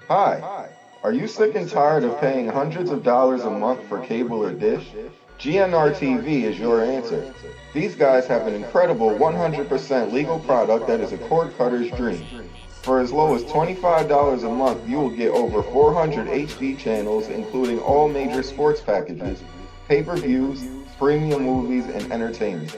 Hi, are you sick and tired of paying hundreds of dollars a month for cable or dish? GNR TV is your answer. These guys have an incredible 100% legal product that is a cord cutter's dream. For as low as $25 a month, you will get over 400 HD channels, including all major sports packages, pay per views, premium movies, and entertainment.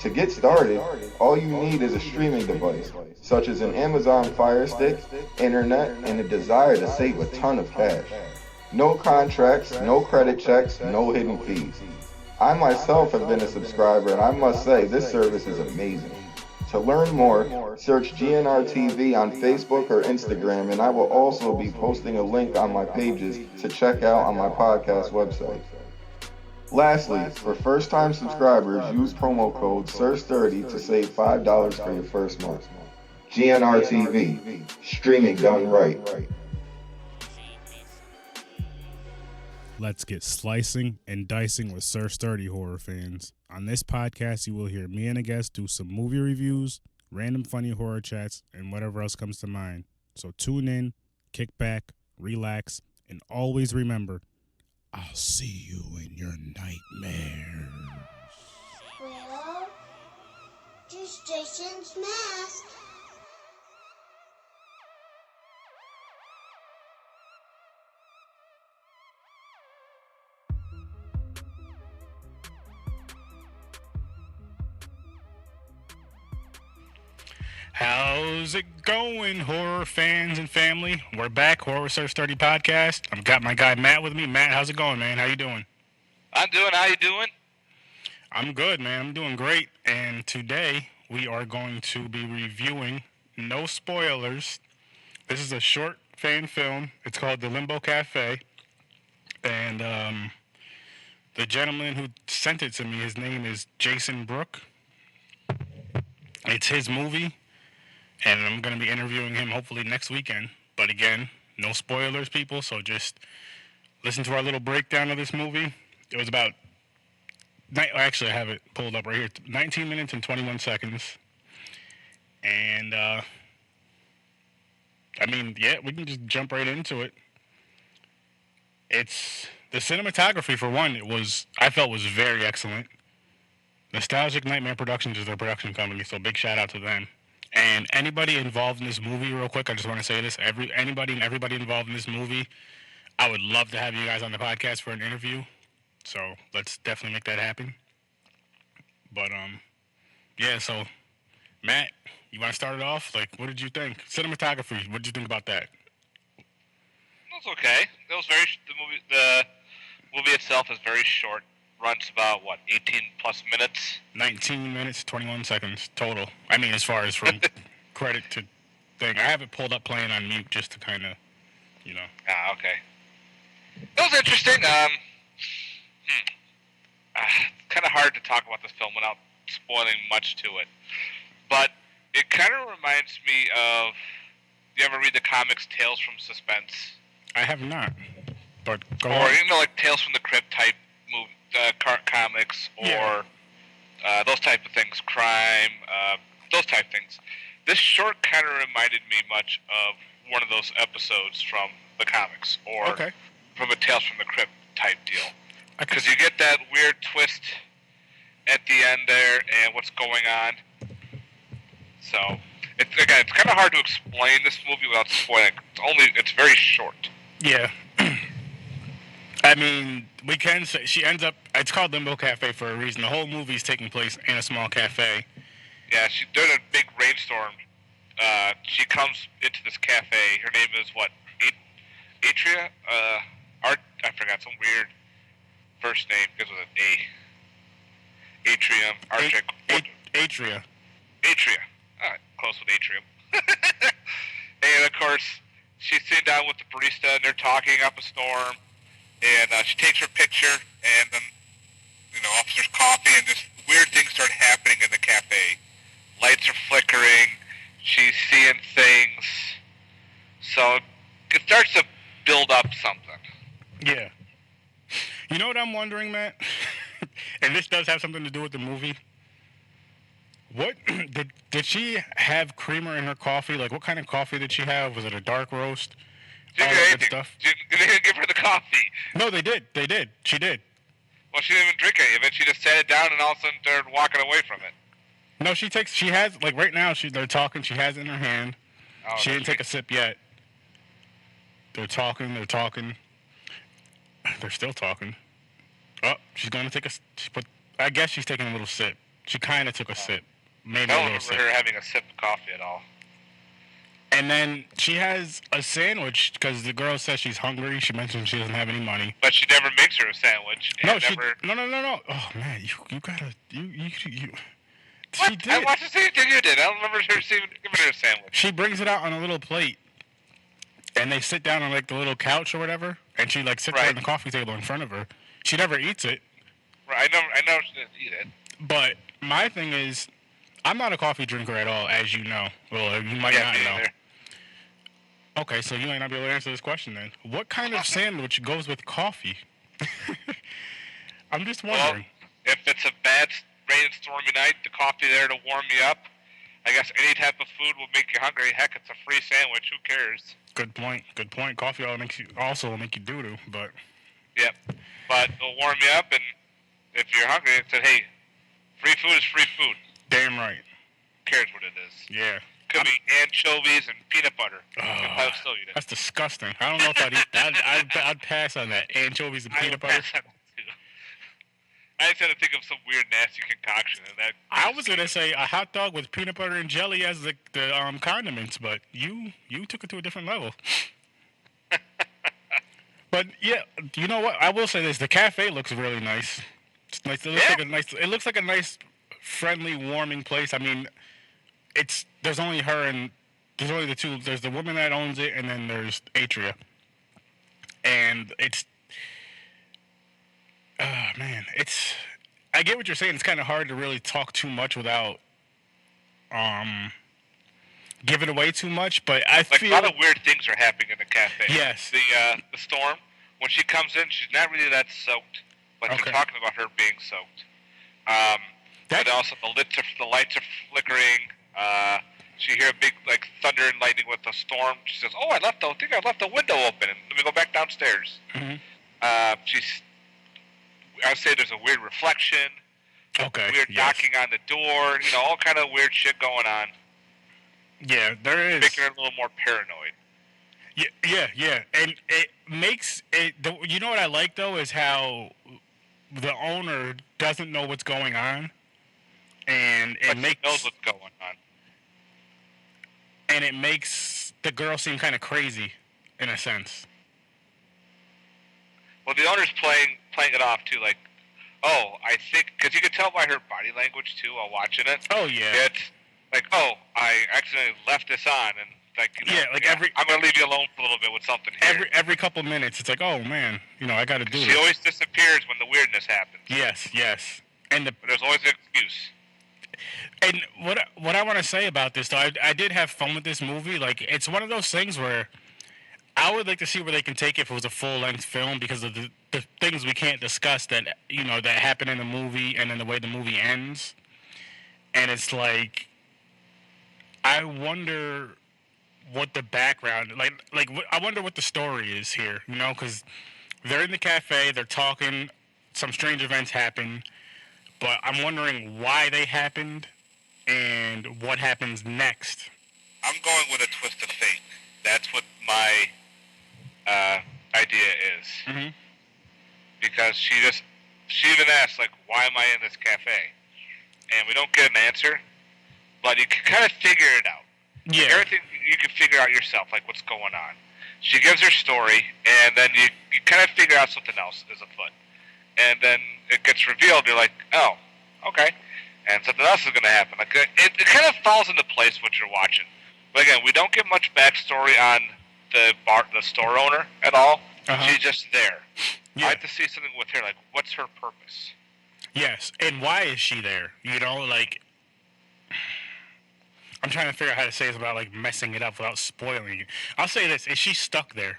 To get started, all you need is a streaming device, such as an Amazon Fire Stick, internet, and a desire to save a ton of cash. No contracts, no credit checks, no hidden fees. I myself have been a subscriber, and I must say this service is amazing. To learn more, search GNR TV on Facebook or Instagram, and I will also be posting a link on my pages to check out on my podcast website. Lastly, for first-time subscribers, use promo code SIR30 to save $5 for your first month. GNR TV, streaming done right. Let's get slicing and dicing with Sir Sturdy horror fans. On this podcast, you will hear me and a guest do some movie reviews, random funny horror chats, and whatever else comes to mind. So tune in, kick back, relax, and always remember, I'll see you in your nightmares. Well, just Jason's mask. How's it going, horror fans and family? We're back, Horror Sir Sturdy Podcast. I've got my guy Matt with me. Matt, how's it going, man? How you doing? I'm doing. How you doing? I'm good, man. I'm doing great. And today we are going to be reviewing, no spoilers. This is a short fan film. It's called The Limbo Cafe. And the gentleman who sent it to me, his name is Jason Brook. It's his movie, and I'm going to be interviewing him hopefully next weekend. But again, no spoilers, people, so just listen to our little breakdown of this movie. It was about, actually I have it pulled up right here, 19 minutes and 21 seconds. And, we can just jump right into it. It's, the cinematography, for one, I felt was very excellent. Nostalgic Nightmare Productions is their production company, so big shout out to them. And anybody involved in this movie, real quick, I just want to say this, anybody and everybody involved in this movie, I would love to have you guys on the podcast for an interview. So let's definitely make that happen. But, so, Matt, you want to start it off? Like, what did you think? Cinematography, what did you think about that? It was okay. It was the movie itself is very short. Runs about, 18 plus minutes? 19 minutes, 21 seconds total. I mean, as far as from credit to thing. I have it pulled up playing on mute just to kind of, Ah, okay. It was interesting. It's kind of hard to talk about this film without spoiling much to it. But it kind of reminds me of, you ever read the comics Tales from Suspense? I have not. But go or, on. Like Tales from the Crypt type comics, or those type of things, crime, those type of things. This short kind of reminded me much of one of those episodes from the comics, or from a Tales from the Crypt type deal. Because you get that weird twist at the end there, and what's going on. So, it's kind of hard to explain this movie without spoiling. It's very short. Yeah. I mean, we can say she ends up. It's called Limbo Cafe for a reason. The whole movie is taking place in a small cafe. Yeah, during a big rainstorm, she comes into this cafe. Her name is what? Atria? I forgot some weird first name. This was an A. Atrium. Atria. Atria. All right, close with Atrium. And of course, she's sitting down with the barista, and they're talking up a storm. And she takes her picture, and then, offers coffee, and just weird things start happening in the cafe. Lights are flickering. She's seeing things. So it starts to build up something. Yeah. You know what I'm wondering, Matt? And this does have something to do with the movie. What did she have creamer in her coffee? Like, what kind of coffee did she have? Was it a dark roast? She all didn't that get good anything. stuff. They didn't give her the coffee. No, they did. They did. She did. Well, she didn't even drink any of it. She just sat it down, and all of a sudden started walking away from it. No, she has, like, right now, they're talking, she has it in her hand. Oh, She no, didn't take a sip yet. They're talking. They're still talking. Oh, she's going to take I guess she's taking a little sip. She kind of took a sip. Maybe I a don't little remember sip. her having a sip of coffee at all. And then she has a sandwich because the girl says she's hungry. She mentioned she doesn't have any money. But she never makes her a sandwich. No, and never... No. Oh, man, you gotta, you. What? She did. I watched the same thing you did. I don't remember her giving her a sandwich. She brings it out on a little plate, and they sit down on, like, the little couch or whatever, and she, like, sits Right. on the coffee table in front of her. She never eats it. Right, I know she didn't eat it. But my thing is, I'm not a coffee drinker at all, as you know. Well, you might not me know. neither. Okay, so you might not be able to answer this question then. What kind of sandwich goes with coffee? I'm just wondering. Well, if it's a bad rain and stormy night, the coffee there to warm you up. I guess any type of food will make you hungry. Heck, it's a free sandwich. Who cares? Good point. Coffee also will make you doo-doo, but... Yep. But it'll warm you up, and if you're hungry, it said, hey, free food is free food. Damn right. Who cares what it is? Yeah. Could be anchovies and peanut butter. I would still eat it. That's disgusting. I don't know if I'd eat that. I'd pass on that. Anchovies and peanut butter. I just had to think of some weird, nasty concoction. And that I was gonna say a hot dog with peanut butter and jelly as the condiments, but you took it to a different level. But yeah, you know what? I will say this: the cafe looks really nice. It's nice. It looks like a nice, friendly, warming place. I mean, there's only her and there's only the two. There's the woman that owns it, and then there's Atria. And man, I get what you're saying. It's kind of hard to really talk too much without giving away too much. But I feel a lot of weird things are happening in the cafe. Yes. The storm, when she comes in, she's not really that soaked, but Okay. they're talking about her being soaked. But also the lights are flickering. She hear a big thunder and lightning with the storm. She says, "Oh, I left the window open. And let me go back downstairs." Mhm. I would say there's a weird reflection. Okay. Weird yes. knocking on the door. All kind of weird shit going on. Yeah, there is. Making her a little more paranoid. Yeah, and it makes it. You know what I like though is how the owner doesn't know what's going on, and But she knows what's going on. And it makes the girl seem kind of crazy, in a sense. Well, the owner's playing it off too, oh, I think, because you could tell by her body language too while watching it. Oh yeah. It's like, oh, I accidentally left this on, and I'm gonna leave you alone for a little bit with something here. Every couple minutes, it's like, oh man, I got to do She this. always disappears when the weirdness happens. Yes, and But there's always an excuse. And what I want to say about this, though, I did have fun with this movie. Like, it's one of those things where I would like to see where they can take it if it was a full-length film because of the things we can't discuss that that happen in the movie and then the way the movie ends. And it's like, I wonder what the background, I wonder what the story is here, because they're in the cafe, they're talking, some strange events happen, but I'm wondering why they happened and what happens next. I'm going with a twist of fate. That's what my idea is. Mm-hmm. Because she even asked, why am I in this cafe? And we don't get an answer, but you can kind of figure it out. Yeah. Everything you can figure out yourself, what's going on. She gives her story, and then you kind of figure out something else is afoot. And then it gets revealed, you're like, oh, okay. And something else is going to happen. It kind of falls into place what you're watching. But again, we don't get much backstory on the store owner at all. Uh-huh. She's just there. Yeah. I like to see something with her, what's her purpose? Yes, and why is she there? I'm trying to figure out how to say this without messing it up without spoiling it. I'll say this: is she stuck there?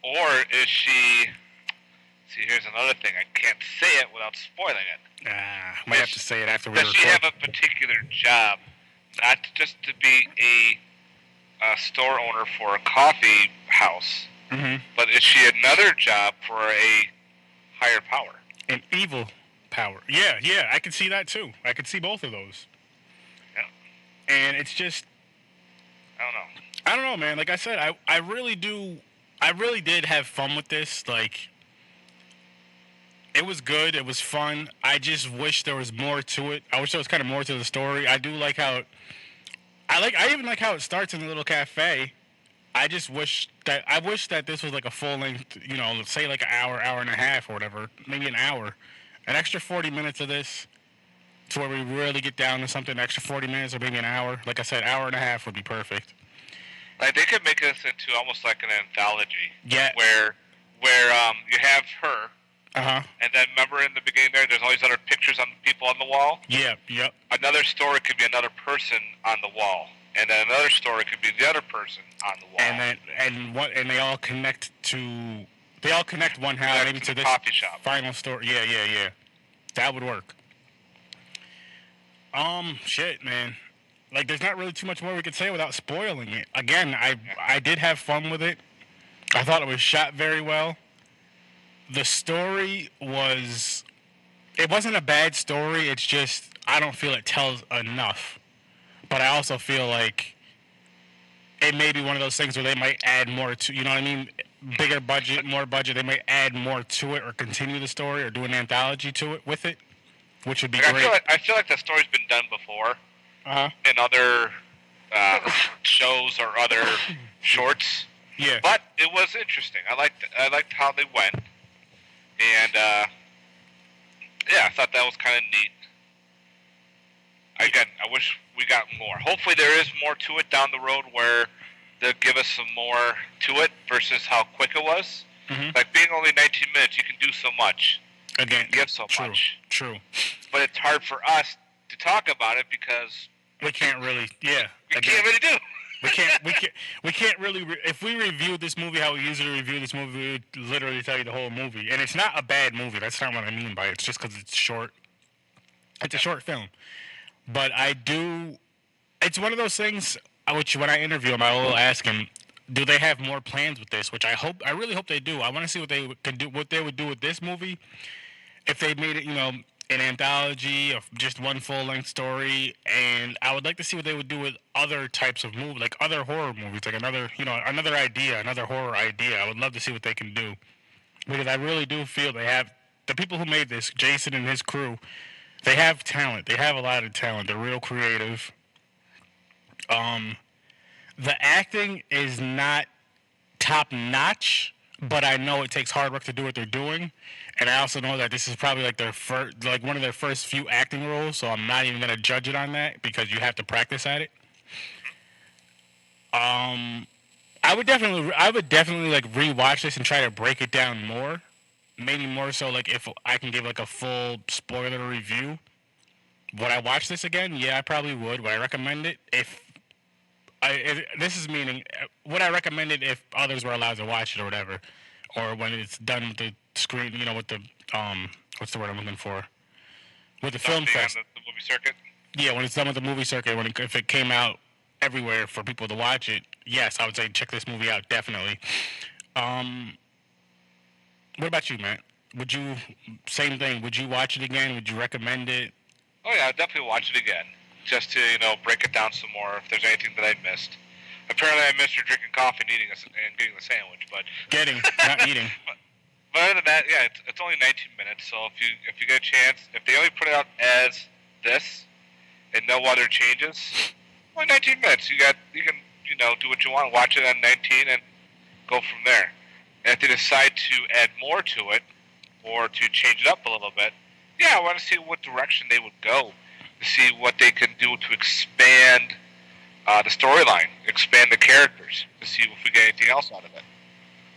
Or is she? See, here's another thing. I can't say it without spoiling it. Might have to say it after we Does she record. have a particular job, not just to be a a store owner for a coffee house, but is she another job for a higher power? An evil power. Yeah, I can see that too. I can see both of those. Yeah. And it's just, I don't know, man. Like I said, I really did have fun with this. Like, it was good. It was fun. I just wish there was more to it. I wish there was kind of more to the story. I do like how I even like how it starts in the little cafe. I wish that this was like a full length, let's say like an hour and a half or whatever, maybe an hour, an extra 40 minutes of this, to where we really get down to something. Extra 40 minutes or maybe an hour. Like I said, hour and a half would be perfect. Like, they could make this into almost like an anthology. Yeah. Where you have her. And then remember in the beginning there's all these other pictures on the people on the wall. Yeah. Yep. Another story could be another person on the wall, and then another story could be the other person on the wall. And they all connect one how maybe to this coffee shop. Final story. Yeah. That would work. Shit, man. Like, there's not really too much more we could say without spoiling it. Again, I did have fun with it. I thought it was shot very well. The story it wasn't a bad story. It's just, I don't feel it tells enough. But I also feel like it may be one of those things where they might add more to, you know what I mean? Bigger budget, more budget. They might add more to it or continue the story or do an anthology to it with it, which would be great. I feel like the story's been done before in other shows or other shorts. Yeah. But it was interesting. I liked how they went. And, I thought that was kind of neat. Again, I wish we got more. Hopefully there is more to it down the road where they'll give us some more to it versus how quick it was. Like, being only 19 minutes, you can do so much. Again, give so much. True. But it's hard for us to talk about it because we can't really, we can't really do. We can't really. If we reviewed this movie how we usually review this movie, we would literally tell you the whole movie. And it's not a bad movie. That's not what I mean by it. It's just because it's short. It's a short film. But it's one of those things which when I interview them, I will ask them, do they have more plans with this? Which I really hope they do. I want to see what they would do with this movie if they made it, an anthology of just one full-length story, and I would like to see what they would do with other types of movies, like other horror movies, like another horror idea. I would love to see what they can do, because I really do feel they have, the people who made this, Jason and his crew, they have talent. They have a lot of talent. They're real creative. The acting is not top-notch, but I know it takes hard work to do what they're doing. And I also know that this is probably like one of their first few acting roles, so I'm not even gonna judge it on that because you have to practice at it. I would definitely like rewatch this and try to break it down more, maybe more so like if I can give like a full spoiler review. Would I watch this again? Yeah, I probably would. Would I recommend it? Would I recommend it if others were allowed to watch it or whatever, or when it's done with the screen, with the what's the word I'm looking for? With the film fest. The movie circuit. Yeah, when it's done with the movie circuit, if it came out everywhere for people to watch it, yes, I would say check this movie out definitely. What about you, Matt? Same thing? Would you watch it again? Would you recommend it? Oh yeah, I'd definitely watch it again, just to break it down some more if there's anything that I missed. Apparently, I missed your drinking coffee and getting the sandwich, but not eating. But other than that, yeah, it's only 19 minutes. So if you get a chance, if they only put it out as this and no other changes, only 19 minutes. You can do what you want, watch it on 19, and go from there. And if they decide to add more to it or to change it up a little bit, I want to see what direction they would go, to see what they can do to expand the storyline, expand the characters, to see if we get anything else out of it.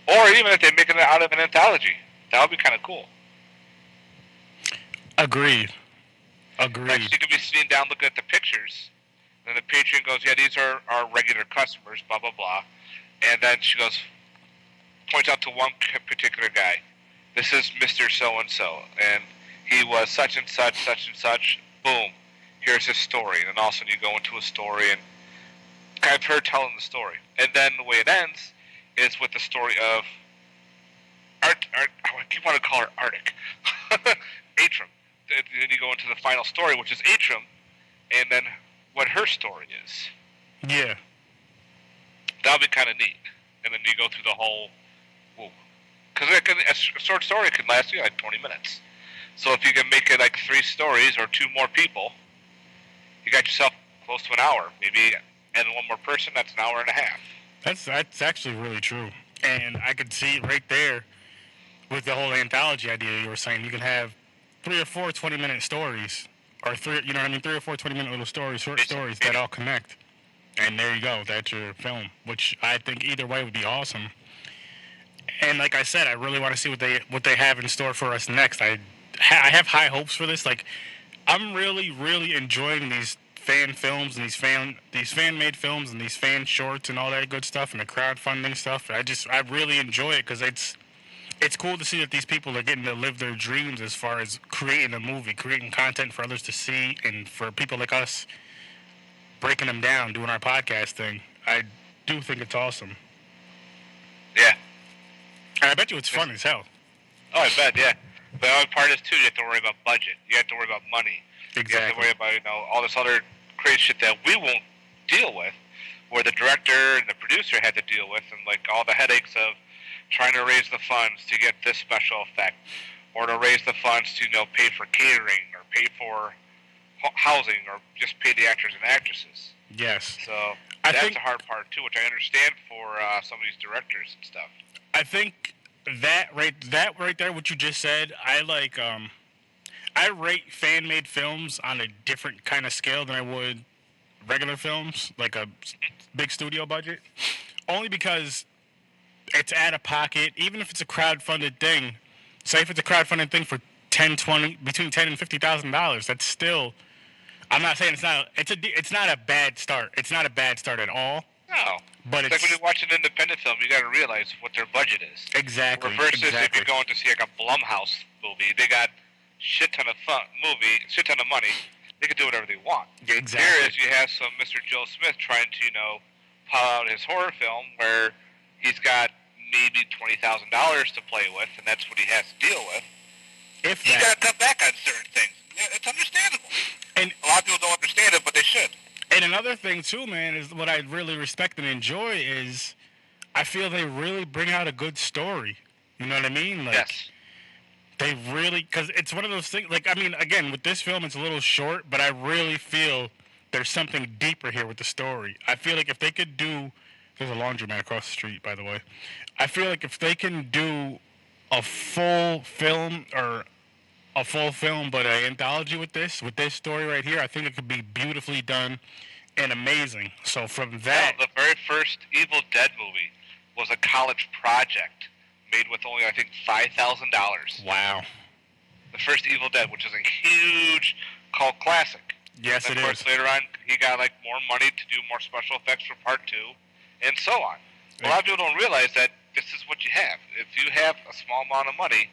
Or even if they make it out of an anthology. That would be kind of cool. Agreed. Like, you could be sitting down looking at the pictures, and the patron goes, yeah, these are our regular customers, blah, blah, blah. And then she points out to one particular guy. This is Mr. So-and-so, and he was such and such, boom, here's his story. And then all of a sudden you go into a story, and kind of her telling the story. And then the way it ends is with the story of I keep wanting to call her Arctic. Atrum. Then you go into the final story, which is Atrum, and then what her story is. Yeah. That would be kind of neat. And then you go through the whole... Because a short story could last you like 20 minutes. So if you can make it like 3 stories or 2 more people, you got yourself close to an hour. Maybe add one more person, that's an hour and a half. That's actually really true. And I could see it right there with the whole anthology idea you were saying. You can have 3 or 4 20-minute stories, or 3 or 4 20-minute little stories, short stories that all connect. And there you go. That's your film, which I think either way would be awesome. And like I said, I really want to see what they have in store for us next. I have high hopes for this. Like, I'm really, really enjoying these fan films and these fan-made films and these fan shorts and all that good stuff and the crowdfunding stuff. I really enjoy it because it's cool to see that these people are getting to live their dreams as far as creating a movie, creating content for others to see, and for people like us breaking them down, doing our podcast thing. I do think it's awesome. Yeah. And I bet you it's fun as hell. Oh, I bet, yeah. But the other part is, too, you have to worry about budget. You have to worry about money. Exactly. You have to worry about, all this other crazy shit that we won't deal with, where the director and the producer had to deal with, and, like, all the headaches of trying to raise the funds to get this special effect, or to raise the funds to, pay for catering, or pay for housing, or just pay the actors and actresses. Yes. So that's the hard part, too, which I understand for some of these directors and stuff. I think that right there, what you just said, I like. I rate fan-made films on a different kind of scale than I would regular films, like a big studio budget, only because it's out of pocket. Even if it's a crowdfunded thing, say if it's a crowdfunded thing for between $10,000 and $50,000, that's still. I'm not saying it's not. It's not a bad start. It's not a bad start at all. No. But it's like when you watch an independent film, you got to realize what their budget is. Exactly. Versus if you're going to see like a Blumhouse movie, they got shit ton of money. They can do whatever they want. Exactly. Whereas you have some Mr. Joe Smith trying to, pull out his horror film where he's got maybe $20,000 to play with, and that's what he has to deal with. You got to cut back on certain things. Yeah, it's understandable. And a lot of people don't understand it, but they should. And another thing, too, man, is what I really respect and enjoy is I feel they really bring out a good story. You know what I mean? Like, yes. They really, because it's one of those things, like, I mean, again, with this film, it's a little short, but I really feel there's something deeper here with the story. I feel like if they could do, there's a laundromat across the street, by the way. I feel like if they can do a full film, but an anthology with this story right here, I think it could be beautifully done and amazing. So from that... the very first Evil Dead movie was a college project made with only, I think, $5,000. Wow. The first Evil Dead, which is a huge cult classic. Yes, and it of course, is. later on, he got, more money to do more special effects for part 2, and so on. A lot of people don't realize that this is what you have. If you have a small amount of money,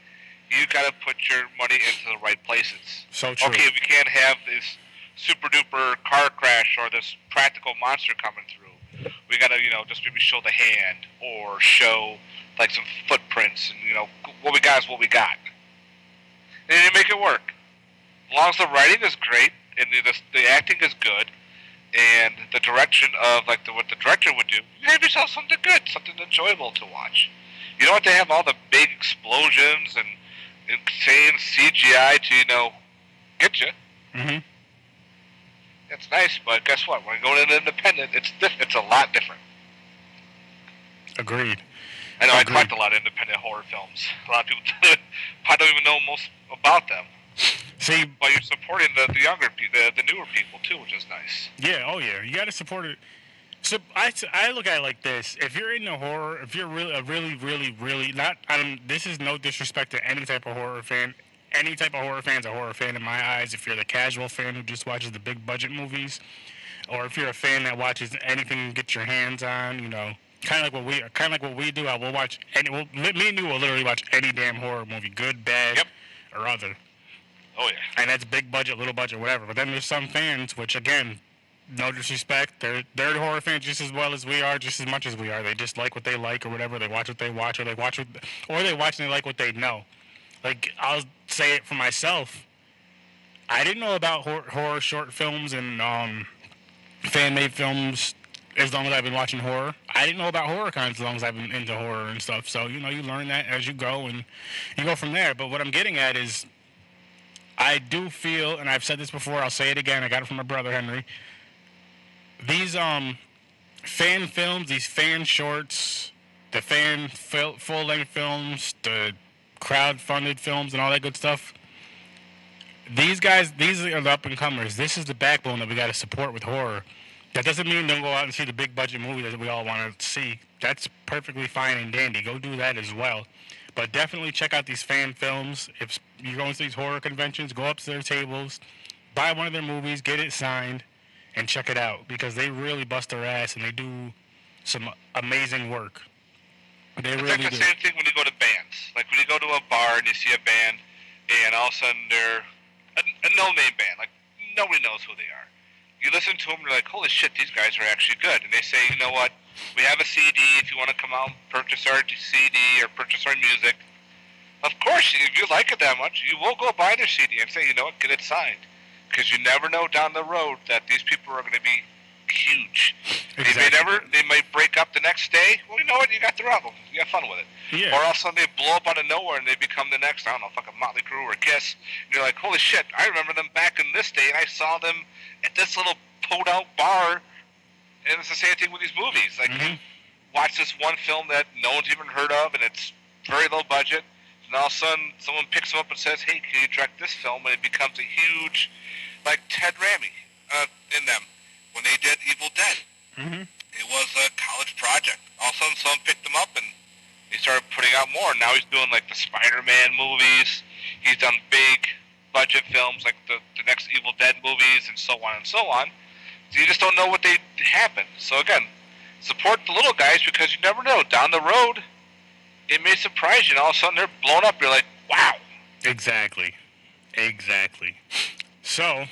you got to put your money into the right places. So true. Okay, we can't have this super duper car crash or this practical monster coming through. We got to, just maybe show the hand or show like some footprints and what we got is what we got. And you make it work. As long as the writing is great and the acting is good and the direction of what the director would do, you have yourself something good, something enjoyable to watch. You don't have to have all the big explosions and insane CGI to, get you. Mm-hmm. It's nice, but guess what? When you go to an independent, it's a lot different. Agreed. I know I collect a lot of independent horror films. A lot of people probably don't even know most about them. See, but you're supporting the younger people, the newer people too, which is nice. Yeah, oh yeah, you got to support it. So I look at it like this: if you're into horror, if you're really not, this is no disrespect to any type of horror fan. Any type of horror fan's a horror fan in my eyes. If you're the casual fan who just watches the big budget movies, or if you're a fan that watches anything you get your hands on, kind of like what we do. I will watch me and you will literally watch any damn horror movie, good, bad, or other. Oh yeah. And that's big budget, little budget, whatever. But then there's some fans, which again, No disrespect. They're horror fans just as well as we are, just as much as we are. They just like what they like or whatever. They watch what they watch, or they watch what, or they watch and they like what they know. Like I'll say it for myself. I didn't know about horror short films and fan made films as long as I've been watching horror. I didn't know about horror cons as long as I've been into horror and stuff. So you know, you learn that as you go and you go from there. But what I'm getting at is, I do feel, and I've said this before, I'll say it again. I got it from my brother Henry. These fan films, these fan shorts, the fan full length films, the crowd funded films, and all that good stuff. These guys, these are the up and comers. This is the backbone that we got to support with horror. That doesn't mean don't go out and see the big budget movie that we all want to see. That's perfectly fine and dandy. Go do that as well. But definitely check out these fan films. If you're going to these horror conventions, go up to their tables, buy one of their movies, get it signed, and check it out because they really bust their ass and they do some amazing work. They It's really like the do. same thing when you go to bands. Like when you go to a bar and you see a band, and all of a sudden they're a no-name band. Like nobody knows who they are. You listen to them, you're like, holy shit, these guys are actually good. And they say, you know what? We have a CD. If you want to come out and purchase our CD or purchase our music, of course, if you like it that much, you will go buy their CD and say, you know what, get it signed. Because you never know down the road that these people are going to be huge. Exactly. They might break up the next day. Well, you know what? You got their album. You have fun with it. Yeah. Or all of a sudden they blow up out of nowhere and they become the next, I don't know, fucking Motley Crue or Kiss. And you're like, holy shit, I remember them back in this day and I saw them at this little pulled out bar. And it's the same thing with these movies. Like, you watch this one film that no one's even heard of and it's very low budget. And all of a sudden someone picks them up and says, hey, can you direct this film? And it becomes a huge, like Ted Raimi in them. When they did Evil Dead, it was a college project. All of a sudden, someone picked him up and he started putting out more. Now he's doing like the Spider-Man movies. He's done big budget films like the next Evil Dead movies and so on and so on. So you just don't know what they happen. So again, support the little guys because you never know. Down the road, it may surprise you and all of a sudden they're blown up. You're like, wow. Exactly. So,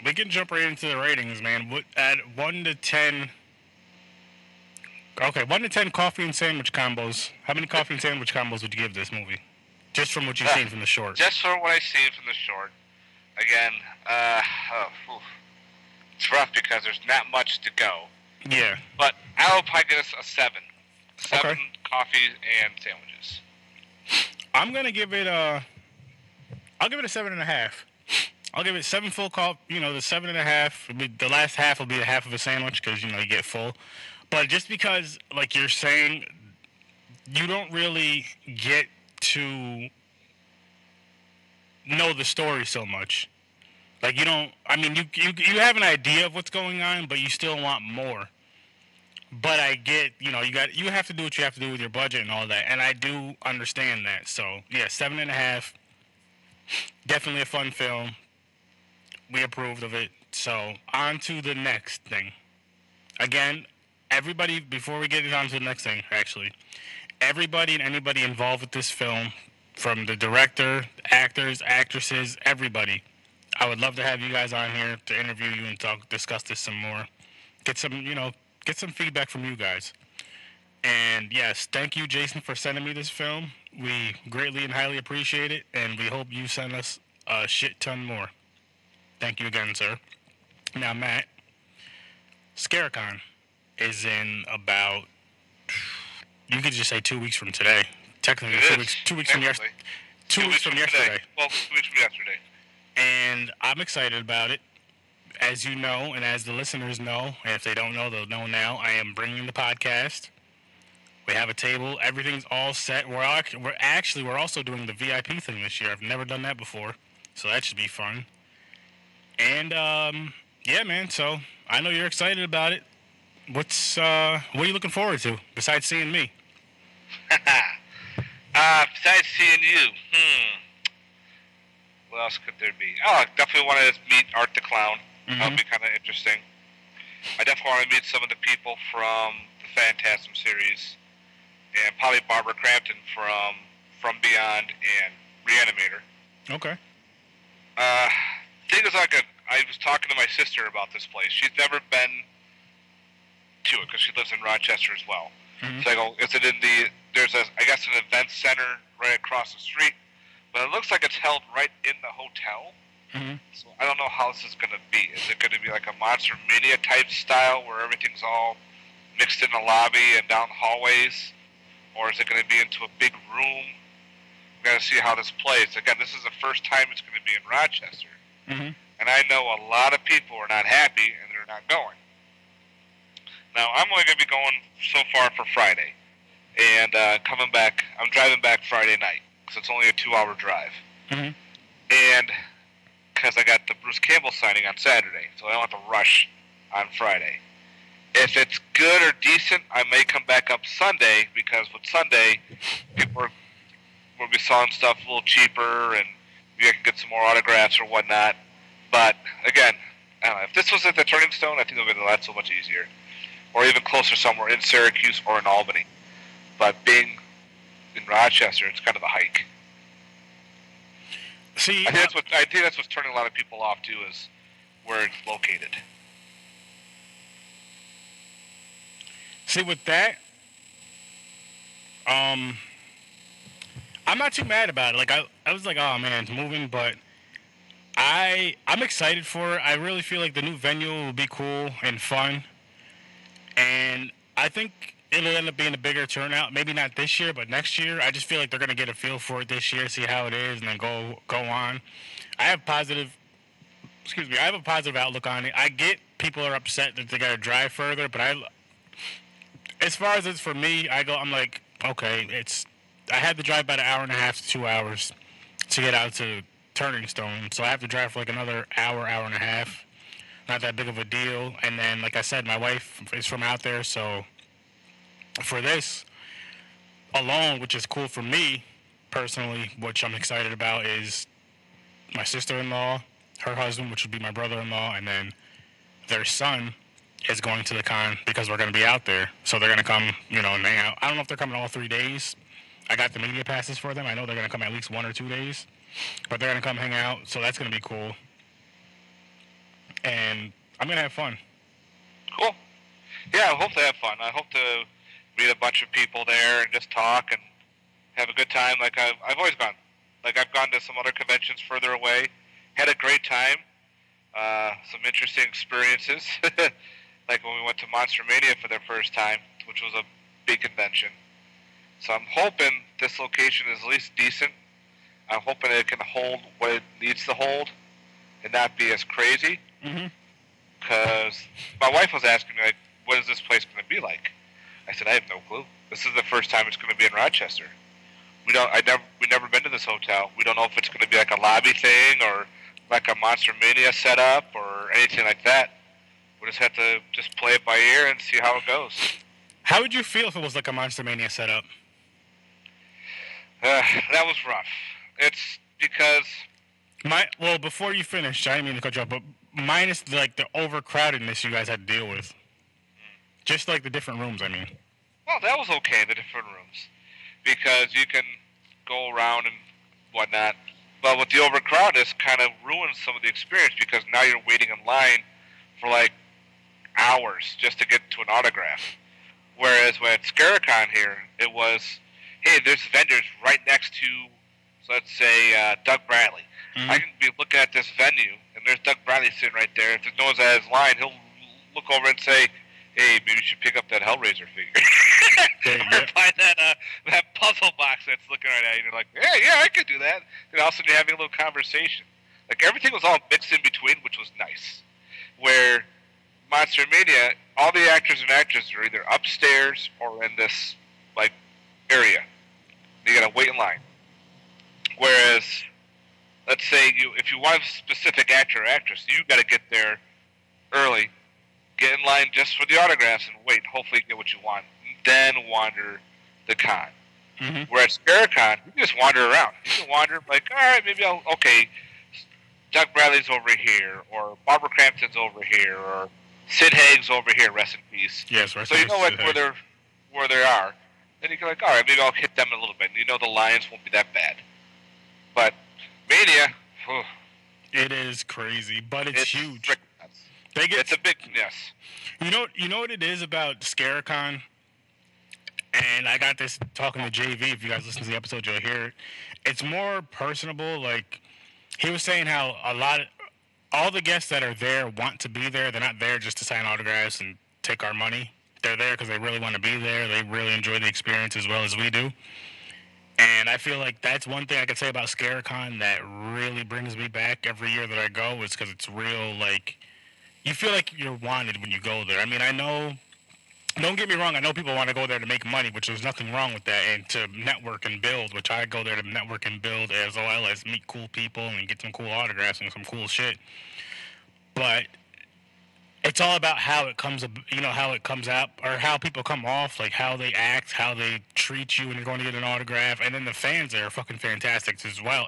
we can jump right into the ratings, man. At 1 to 10... Okay, 1 to 10 coffee and sandwich combos. How many coffee and sandwich combos would you give this movie? Just from what you've seen from the short. Just from what I've seen from the short. Again, it's rough because there's not much to go. Yeah. But I'll probably give us a 7. 7 Okay. coffees and sandwiches. I'm going to give it I'll give it a 7.5. I'll give it 7 full cup. You know, the 7.5. The last half will be a half of a sandwich because you know you get full. But just because, like you're saying, you don't really get to know the story so much. Like you don't. I mean, you have an idea of what's going on, but you still want more. But I get, you know, you have to do what you have to do with your budget and all that, and I do understand that. So yeah, 7.5. Definitely a fun film. We approved of it. So, on to the next thing. Again, everybody, before we get on to the next thing, actually, everybody and anybody involved with this film, from the director, actors, actresses, everybody, I would love to have you guys on here to interview you and discuss this some more. Get some feedback from you guys. And yes, thank you, Jason, for sending me this film. We greatly and highly appreciate it, and we hope you send us a shit ton more. Thank you again, sir. Now, Matt, Scarecon is in about, you could just say 2 weeks from today. Technically, It 2 is, weeks. 2 weeks from technically. 2 weeks from yesterday. Today. Well, 2 weeks from yesterday. And I'm excited about it. As you know, and as the listeners know, and if they don't know, they'll know now, I am bringing the podcast. We have a table. Everything's all set. We're also doing the VIP thing this year. I've never done that before, so that should be fun. And yeah, man. So I know you're excited about it. What are you looking forward to besides seeing me? Besides seeing you, what else could there be? Oh, I definitely want to meet Art the Clown. That would be kind of interesting. I definitely want to meet some of the people from the Phantasm series, and probably Barbara Crampton from Beyond and Reanimator. Okay. Think it's like I was talking to my sister about this place. She's never been to it because she lives in Rochester as well. Mm-hmm. So I go, is it in there's I guess an event center right across the street, but it looks like it's held right in the hotel. Mm-hmm. So I don't know how this is going to be. Is it going to be like a Monster Mania type style where everything's all mixed in the lobby and down hallways? Or is it going to be into a big room? We got to see how this plays. Again, this is the first time it's going to be in Rochester. Mm-hmm. And I know a lot of people are not happy and they're not going. Now, I'm only going to be going so far for Friday. And coming back, I'm driving back Friday night because it's only a 2-hour drive. Mm-hmm. And because I got the Bruce Campbell signing on Saturday, so I don't have to rush on Friday. If it's good or decent, I may come back up Sunday because with Sunday, people will be selling stuff a little cheaper and maybe I can get some more autographs or whatnot. But again, I don't know, if this was at the Turning Stone, I think it would be a lot so much easier. Or even closer somewhere in Syracuse or in Albany. But being in Rochester, it's kind of a hike. See, I think that's what's turning a lot of people off too, is where it's located. See, with that, I'm not too mad about it. Like I was like, oh man, it's moving, but I'm excited for it. I really feel like the new venue will be cool and fun, and I think it'll end up being a bigger turnout. Maybe not this year, but next year. I just feel like they're gonna get a feel for it this year, see how it is, and then go on. I have a positive outlook on it. I get people are upset that they gotta drive further, but as far as it's for me, I'm like, okay, I had to drive about an hour and a half to 2 hours to get out to Turning Stone, so I have to drive for like another hour and a half. Not that big of a deal. And then, like I said, my wife is from out there, so for this alone, which is cool for me personally, which I'm excited about, is my sister-in-law, her husband, which would be my brother-in-law, and then their son is going to the con because we're going to be out there. So they're going to come, and hang out. I don't know if they're coming all 3 days. I got the media passes for them. I know they're going to come at least 1 or 2 days. But they're going to come hang out, so that's going to be cool. And I'm going to have fun. Cool. Yeah, I hope to have fun. I hope to meet a bunch of people there and just talk and have a good time like I've always gone. Like I've gone to some other conventions further away. Had a great time. Some interesting experiences. Like when we went to Monster Mania for the first time, which was a big convention. So I'm hoping this location is at least decent. I'm hoping it can hold what it needs to hold and not be as crazy. Because my wife was asking me, like, what is this place going to be like? I said, I have no clue. This is the first time it's going to be in Rochester. We've never been to this hotel. We don't know if it's going to be like a lobby thing or like a Monster Mania setup or anything like that. We just have to just play it by ear and see how it goes. How would you feel if it was like a Monster Mania setup? That was rough. It's because... Before you finish, I didn't mean to cut you off, but minus like the overcrowdedness you guys had to deal with. Just like the different rooms, I mean. Well, that was okay, the different rooms. Because you can go around and whatnot. But with the overcrowdedness, kind of ruins some of the experience because now you're waiting in line for like hours just to get to an autograph. Whereas when at Scaricon here, it was, hey, there's vendors right next to, so let's say, Doug Bradley. I can be looking at this venue, and there's Doug Bradley sitting right there. If no one's at his line, he'll look over and say, hey, maybe you should pick up that Hellraiser figure. Or find that puzzle box that's looking right at you. And you're like, yeah, I could do that. And all of a sudden you're having a little conversation. Like everything was all mixed in between, which was nice. Where Monster Mania, all the actors and actresses are either upstairs or in this like area. You gotta wait in line. Whereas, let's say if you want a specific actor or actress, you gotta get there early, get in line just for the autographs, and wait. Hopefully, you get what you want. Then wander the con. Whereas Scaricon, you can just wander around. You can wander like, all right, maybe Doug Bradley's over here, or Barbara Crampton's over here, or Sid Haig's over here. Rest in peace. Yes, rest so in you know peace, where they are. Then you can like, all right, maybe I'll hit them a little bit. And you know the lines won't be that bad. But Mania, It is crazy, but it's huge. Freaking nuts. It's a big yes. You know what it is about Scarecon, and I got this talking to JV. If you guys listen to the episode, you'll hear it. It's more personable. Like he was saying, how all the guests that are there want to be there. They're not there just to sign autographs and take our money. They're there because they really want to be there. They really enjoy the experience as well as we do. And I feel like that's one thing I could say about Scarecon that really brings me back every year that I go, is because it's real. Like you feel like you're wanted when you go there. I mean, I know. Don't get me wrong. I know people want to go there to make money, which there's nothing wrong with that, and to network and build, which I go there to network and build as well as meet cool people and get some cool autographs and some cool shit. But it's all about how it comes, how it comes out, or how people come off, like how they act, how they treat you when you're going to get an autograph, and then the fans there are fucking fantastic as well.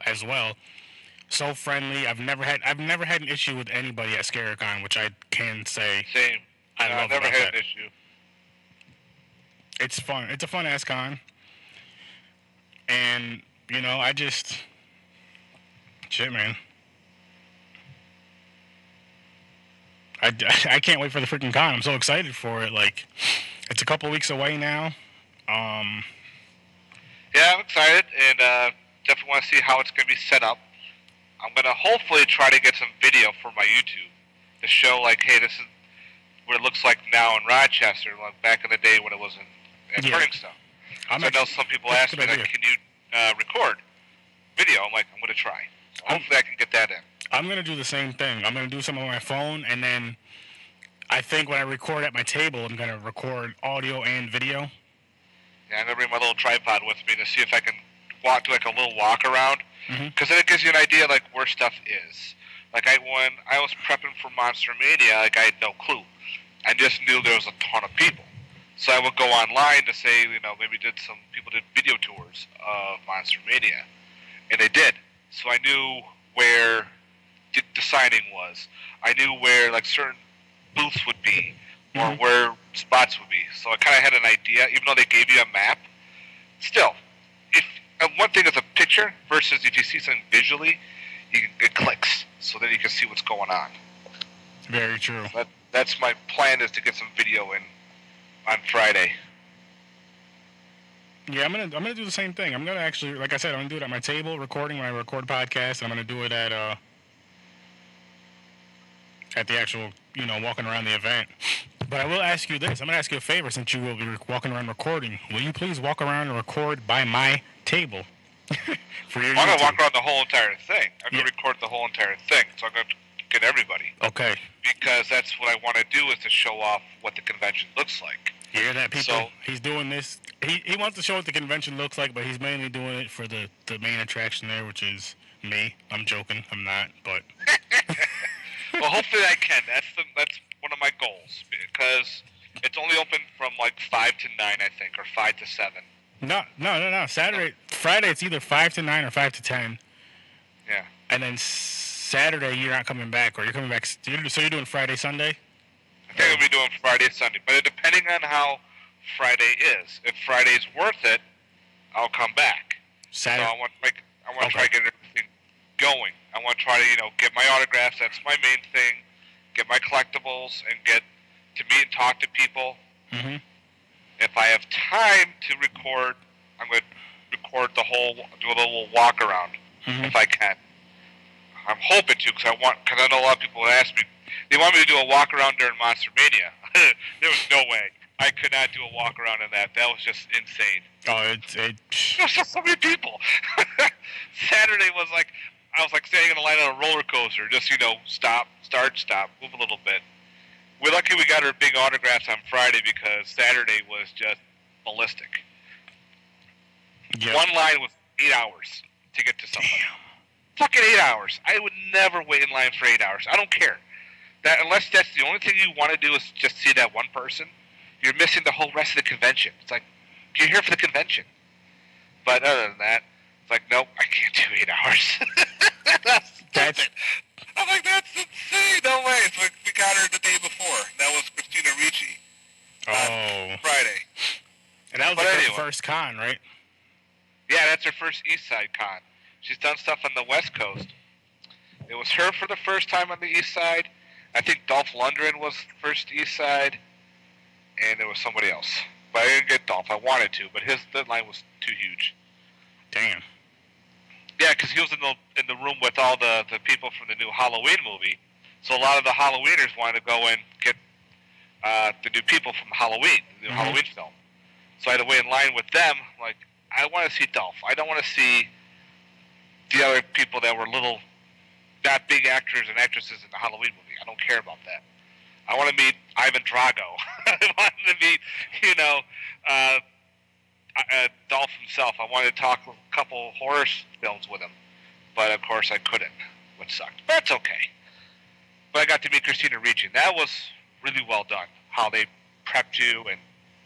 So friendly. I've never had an issue with anybody at Scarecon, which I can say. Same. I love I've never about had that. an issue. It's fun. It's a fun ass con. And, shit, man. I can't wait for the freaking con. I'm so excited for it. Like, it's a couple weeks away now. Yeah, I'm excited, and definitely want to see how it's going to be set up. I'm going to hopefully try to get some video for my YouTube to show, like, hey, this is what it looks like now in Rochester, like back in the day when it was in Turningstone. I know some people ask me, like, can you record video? I'm like, I'm going to try. So hopefully I can get that in. I'm going to do the same thing. I'm going to do some on my phone, and then I think when I record at my table, I'm going to record audio and video. Yeah, I'm going to bring my little tripod with me to see if I can do like a little walk around. Because then it gives you an idea, like, where stuff is. Like, when I was prepping for Monster Mania, like, I had no clue. I just knew there was a ton of people. So I would go online to say, maybe people did video tours of Monster Mania. And they did. So I knew where the signing was. I knew where, like, certain booths would be, or where spots would be. So I kind of had an idea, even though they gave you a map. Still, one thing is a picture versus if you see something visually, it clicks. So then you can see what's going on. Very true. So that's my plan, is to get some video in on Friday. Yeah, I'm gonna do the same thing. I'm gonna actually, like I said, I'm gonna do it at my table, recording when I record podcasts, and I'm gonna do it at the actual, walking around the event. But I will ask you this. I'm gonna ask you a favor, since you will be walking around recording. Will you please walk around and record by my table for your? I'm gonna walk around the whole entire thing. I'm gonna record the whole entire thing, so I'm gonna get everybody. Okay. Because that's what I want to do, is to show off what the convention looks like. You hear that, people? So, he's doing this. He wants to show what the convention looks like, but he's mainly doing it for the main attraction there, which is me. I'm joking. I'm not, but. Well, hopefully I can. That's one of my goals, because it's only open from like 5 to 9, I think, or 5 to 7. No. Friday it's either 5 to 9 or 5 to 10. Yeah. And then Saturday you're not coming back, or you're coming back. So you're doing Friday, Sunday? I think I'll be doing Friday, Sunday, but depending on how Friday is. If Friday's worth it, I'll come back. Saturday. So I want to try to get everything going. I want to try to get my autographs. That's my main thing. Get my collectibles and get to meet and talk to people. Mm-hmm. If I have time to record, I'm going to record do a little walk around if I can. I'm hoping to, because I know a lot of people would ask me. They want me to do a walk around during Monster Mania. There was no way. I could not do a walk around in that. That was just insane. Oh, There was just so many people. Saturday was like, I was like standing in a line on a roller coaster. Just, stop, start, stop, move a little bit. We're lucky we got our big autographs on Friday, because Saturday was just ballistic. Yep. One line was 8 hours to get to somebody. Fucking 8 hours. I would never wait in line for 8 hours. I don't care. Unless that's the only thing you want to do is just see that one person, you're missing the whole rest of the convention. It's like, you're here for the convention. But other than that, it's like, nope, I can't do 8 hours. That's it. I'm like, that's insane. No way. It's like, we got her the day before. That was Christina Ricci. Friday. And that was her first con, right? Yeah, that's her first East Side con. She's done stuff on the West Coast. It was her for the first time on the East Side. I think Dolph Lundgren was first East Side, and there was somebody else. But I didn't get Dolph. I wanted to, but his deadline was too huge. Damn. Yeah, because he was in the room with all the people from the new Halloween movie. So a lot of the Halloweeners wanted to go and get the new people from Halloween, the new Halloween film. So I had to wait in line with them. Like, I want to see Dolph. I don't want to see the other people that were not big actors and actresses in the Halloween movie. I don't care about that. I want to meet Ivan Drago. I want to meet, Dolph himself. I wanted to talk a couple horror films with him. But, of course, I couldn't, which sucked. But that's okay. But I got to meet Christina Ricci. That was really well done, how they prepped you, and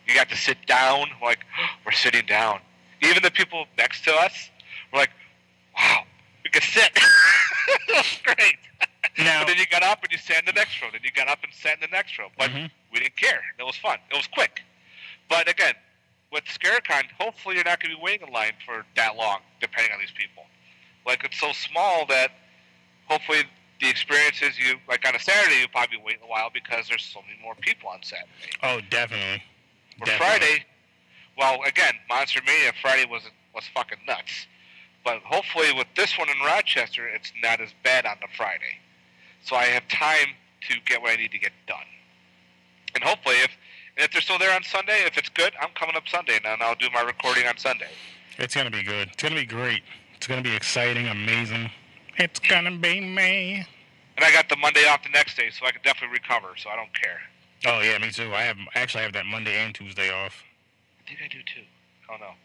you got to sit down. Like, we're sitting down. Even the people next to us were like, wow, we can sit. It was great. Now, but then you got up and you sat in the next row. Then you got up and sat in the next row. But we didn't care. It was fun. It was quick. But again, with ScareCon, hopefully you're not going to be waiting in line for that long, depending on these people. Like, it's so small that hopefully the experiences like on a Saturday, you'll probably wait a while because there's so many more people on Saturday. Oh, definitely. For Friday, well, again, Monster Mania Friday was fucking nuts. But hopefully with this one in Rochester, it's not as bad on the Friday. So I have time to get what I need to get done. And hopefully, if they're still there on Sunday, if it's good, I'm coming up Sunday, and I'll do my recording on Sunday. It's going to be good. It's going to be great. It's going to be exciting, amazing. It's going to be me. And I got the Monday off the next day, so I can definitely recover, so I don't care. Oh, yeah, me too. I have that Monday and Tuesday off. I think I do, too. I don't know.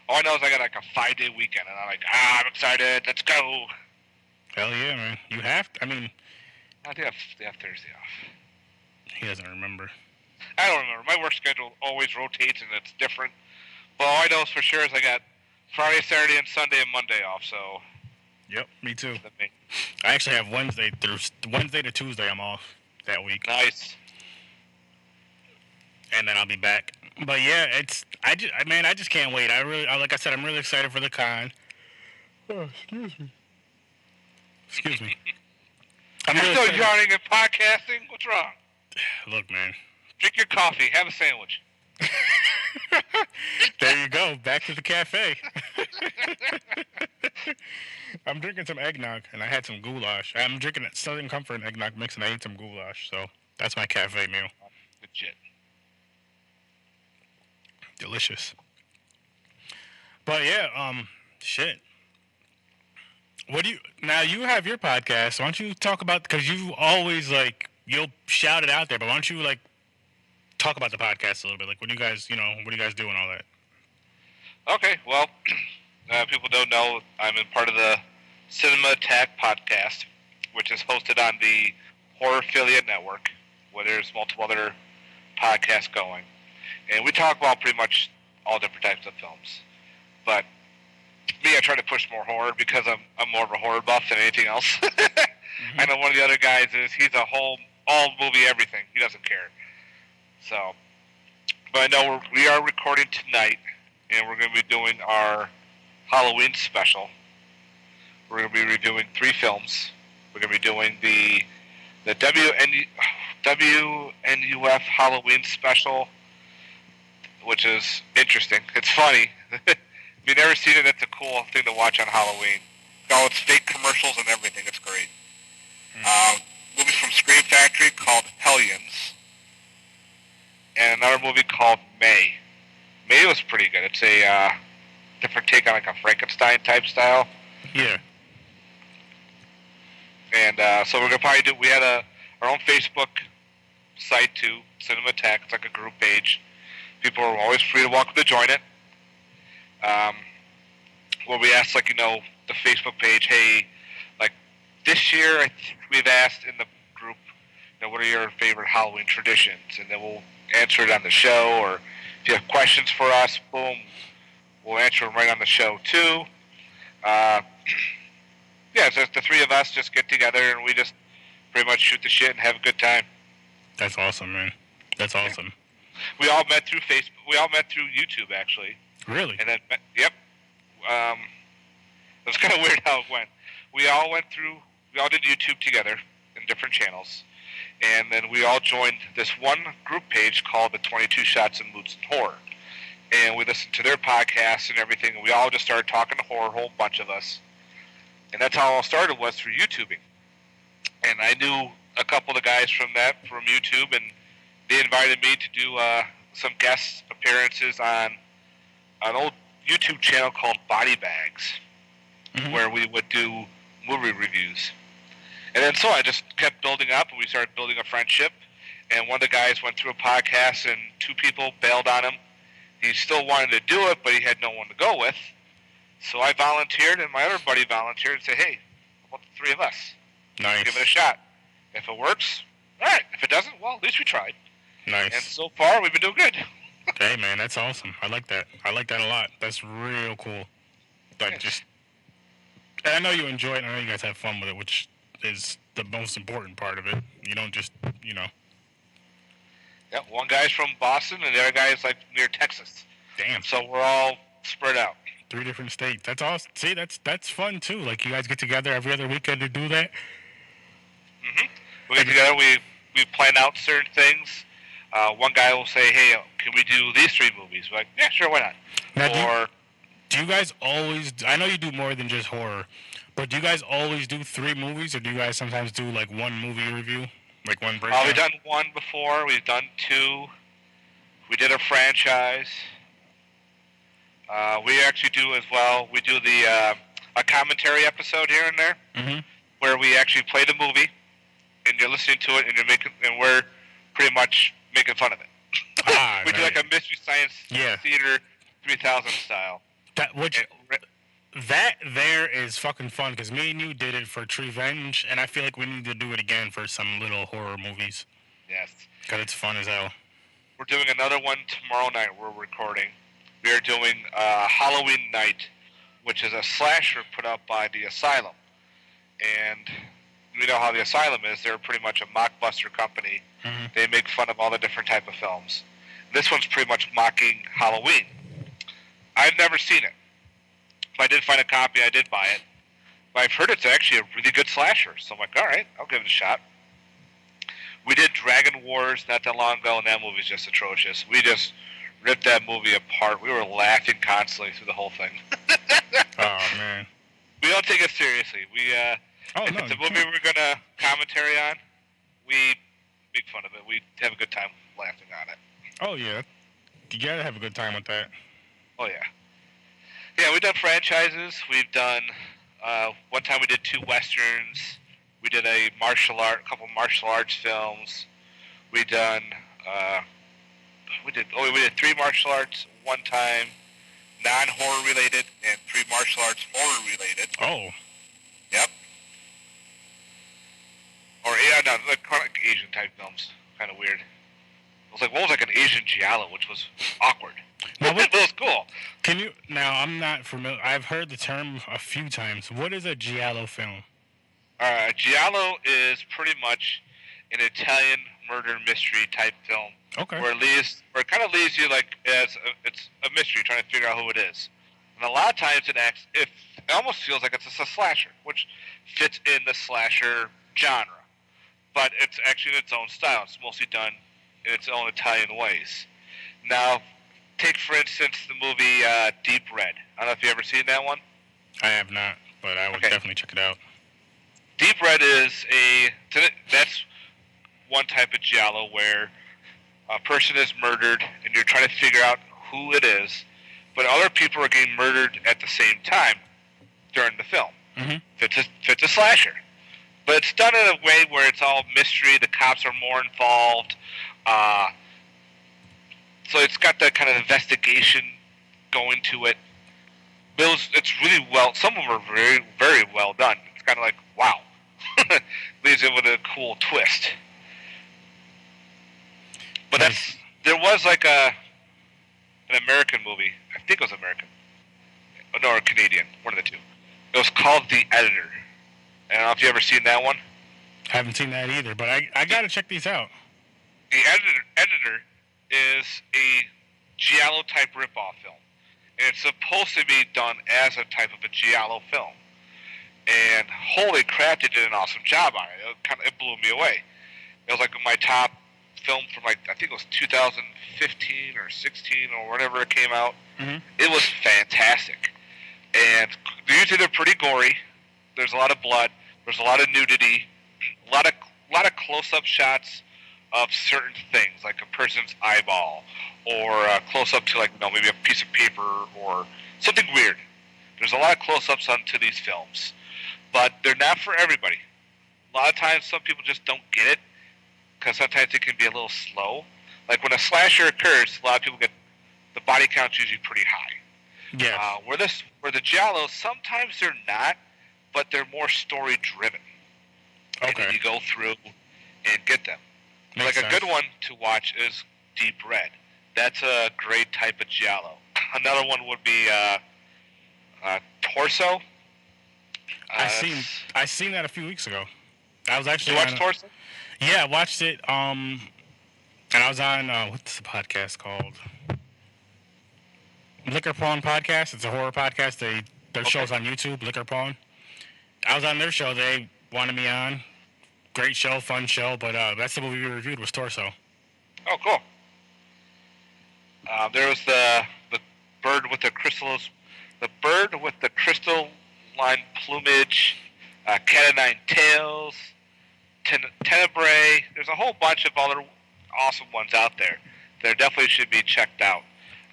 All I know is I got like a 5-day weekend, and I'm like, I'm excited. Let's go. Hell yeah, man. You have to. I mean, I think they have Thursday off. He doesn't remember. I don't remember. My work schedule always rotates, and it's different. But all I know is for sure is I got Friday, Saturday, and Sunday and Monday off, so. Yep, me too. I actually have Wednesday to Tuesday I'm off that week. Nice. And then I'll be back. But yeah, I just can't wait. Like I said, I'm really excited for the con. Oh, excuse me. I'm really still excited. yawning and podcasting? What's wrong? Look, man. Drink your coffee. Have a sandwich. There you go. Back to the cafe. I'm drinking some eggnog, and I had some goulash. I'm drinking Southern Comfort eggnog mix, and I ate some goulash. So that's my cafe meal. Good shit. Delicious. But yeah, shit. Now you have your podcast. Why don't you talk about, because you always you'll shout it out there, but why don't you talk about the podcast a little bit? Like, what do you guys do and all that? Okay, well, people don't know I'm in part of the Cinema Attack podcast, which is hosted on the Horror Affiliate Network, where there's multiple other podcasts going. And we talk about pretty much all different types of films. But me, I try to push more horror because I'm more of a horror buff than anything else. I know one of the other guys he's all movie everything. He doesn't care. So, but I know we are recording tonight, and we're going to be doing our Halloween special. We're going to be reviewing 3 films. We're going to be doing the WNUF Halloween special, which is interesting. It's funny. If you've never seen it, it's a cool thing to watch on Halloween. Oh, it's fake commercials and everything. It's great. Movie from Scream Factory called Hellions. And another movie called May. May was pretty good. It's a different take on a Frankenstein type style. Yeah. And so we're going to probably we had our own Facebook site too, Cinema Attack. It's like a group page. People are always free to welcome to join it. Where we asked, the Facebook page, hey, this year we've asked in the group, what are your favorite Halloween traditions? And then we'll answer it on the show, or if you have questions for us, boom, we'll answer them right on the show too. Yeah, so the 3 of us just get together and we just pretty much shoot the shit and have a good time. That's awesome, man. That's awesome. We all met through Facebook. We all met through YouTube, actually. Really? And then, yep. It was kind of weird how it went. We all went through we all did YouTube together in different channels, and then we all joined this one group page called the 22 Shots and Moods and Horror. And we listened to their podcasts and everything, and we all just started talking to horror, a whole bunch of us. And that's how it all started, was through YouTubing. And I knew a couple of the guys from YouTube, and they invited me to do some guest appearances on an old YouTube channel called Body Bags, where we would do movie reviews. And then so I just kept building up, and we started building a friendship. And one of the guys went through a podcast, and 2 people bailed on him. He still wanted to do it, but he had no one to go with. So I volunteered, and my other buddy volunteered and said, hey, how about the 3 of us? Nice. Give it a shot. If it works, all right. If it doesn't, well, at least we tried. Nice. And so far, we've been doing good. Hey, man, that's awesome. I like that. I like that a lot. That's real cool. Like, Yes. and I know you enjoy it, and I know you guys have fun with it, which is the most important part of it. You don't just, Yeah, one guy's from Boston, and the other guy is like near Texas. damn, So we're all spread out. 3 different states. That's awesome. See, that's fun, too. Like, you guys get together every other weekend to do that. We get together, we plan out certain things. One guy will say, hey, can we do these 3 movies? We're like, yeah, sure, why not? Now, do you guys always, I know you do more than just horror, but do you guys always do 3 movies, or do you guys sometimes do, like, 1 movie review? Like, 1 breakdown? We've done 1 before. We've done 2. We did a franchise. We actually do as well. We do a commentary episode here and there, where we actually play the movie, and you're listening to it, and we're pretty much making fun of it. We do like a Mystery Science Theater 3000 style. That there is fucking fun, because me and you did it for Treevenge, and I feel like we need to do it again for some little horror movies. Yes. Because it's fun as hell. We're doing another one tomorrow night. We're recording. We are doing Halloween Night, which is a slasher put out by the Asylum. And we know how the Asylum is. They're pretty much a mockbuster company. They make fun of all the different type of films. This one's pretty much mocking Halloween. I've never seen it. If I did find a copy, I did buy it. But I've heard it's actually a really good slasher. So I'm like, all right, I'll give it a shot. We did Dragon Wars not that long ago, and that movie's just atrocious. We just ripped that movie apart. We were laughing constantly through the whole thing. Oh, man. We don't take it seriously. If it's a movie we're going to commentary on, we make fun of it. We have a good time laughing on it. Oh, yeah. You gotta have a good time with that. Oh, yeah. Yeah, we've done franchises. We've done, one time we did 2 Westerns. We did a couple martial arts films. We did 3 martial arts one time, non-horror related, and 3 martial arts horror related. Oh. Yep. Or, yeah, no, like Asian type films. Kind of weird. It was like, what was like an Asian giallo, which was awkward. Now, It was cool. I'm not familiar. I've heard the term a few times. What is a giallo film? Giallo is pretty much an Italian murder mystery type film. Okay. Where it kind of leaves you like it's a mystery, trying to figure out who it is. And a lot of times it almost feels like it's a slasher, which fits in the slasher genre. But it's actually in its own style. It's mostly done in its own Italian ways. Now, take for instance the movie Deep Red. I don't know if you've ever seen that one. I have not, but I would definitely check it out. Deep Red is that's one type of giallo where a person is murdered and you're trying to figure out who it is, but other people are getting murdered at the same time during the film. Fits a slasher. But it's done in a way where it's all mystery, the cops are more involved, so it's got that kind of investigation going to it. It's really well, some of them are very, very well done. It's kind of like, wow. Leaves it with a cool twist. But there was like an American movie. I think it was American. No, or Canadian. One of the two. It was called The Editor. I don't know if you ever seen that one. Haven't seen that either, but I gotta check these out. The Editor is a giallo type ripoff film. And it's supposed to be done as a type of a giallo film. and holy crap, they did an awesome job on it. It blew me away. It was like my top film from I think it was 2015 or 16 or whenever it came out. Mm-hmm. It was fantastic, and usually they're pretty gory. There's a lot of blood. There's a lot of nudity. A lot of close-up shots of certain things, like a person's eyeball, or a close-up to maybe a piece of paper or something weird. There's a lot of close-ups onto these films, but they're not for everybody. A lot of times, some people just don't get it because sometimes it can be a little slow. Like when a slasher occurs, a lot of people get the body count's usually pretty high. Yeah. Where the giallos, sometimes they're not, but they're more story-driven. Okay. And then you go through and get them. Makes sense. A good one to watch is Deep Red. That's a great type of giallo. Another one would be Torso. I seen that a few weeks ago. I was actually you watched Torso? Yeah, I watched it. And I was on what's the podcast called? Liquor Pawn Podcast. It's a horror podcast. Their show's on YouTube. Liquor Pawn. I was on their show. They wanted me on. Great show, fun show. But that's the movie we reviewed was Torso. Oh, cool. There was the bird with the crystalline plumage, cat o' nine tails, tenebrae. There's a whole bunch of other awesome ones out there that definitely should be checked out.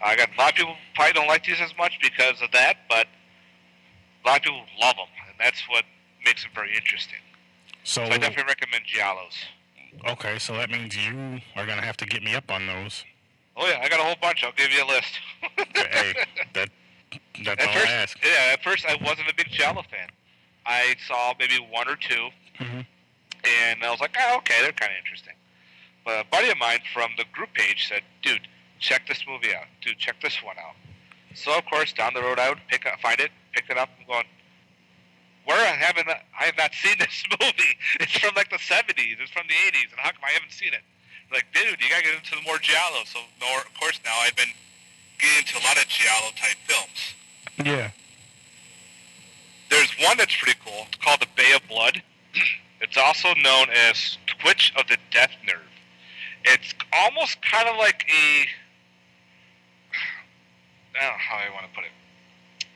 I got a lot of people probably don't like these as much because of that, but a lot of people love them, and that's what makes them very interesting. So I definitely recommend giallos. Okay, so that means you are gonna have to get me up on those. Oh yeah, I got a whole bunch. I'll give you a list. Hey, that's all I ask. Yeah, at first I wasn't a big giallo fan. I saw maybe one or two, and I was like, oh, okay, they're kind of interesting. But a buddy of mine from the group page said, dude, check this movie out. Dude, check this one out. So, of course, down the road I would find it, pick it up, and going, I have not seen this movie. It's from like the 70s. It's from the 80s, and how come I haven't seen it? Like, dude, you gotta get into the more giallo. So, of course, now I've been getting into a lot of giallo type films. Yeah. There's one that's pretty cool. It's called The Bay of Blood. It's also known as Twitch of the Death Nerve. It's almost kind of like I don't know how I want to put it.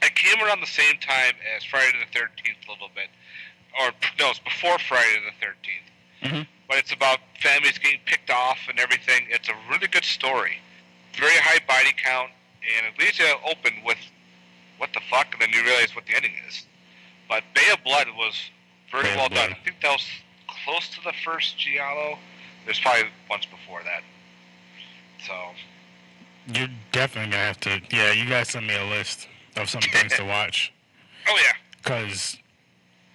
It came around the same time as Friday the 13th a little bit. Or, no, it's before Friday the 13th. Mm-hmm. But it's about families getting picked off and everything. It's a really good story. Very high body count, and it leaves you open with what the fuck, and then you realize what the ending is. But Bay of Blood was very well done. I think that was close to the first giallo. There's probably ones before that. So you're definitely gonna have to. Yeah, you guys send me a list of some things to watch. Oh yeah. Because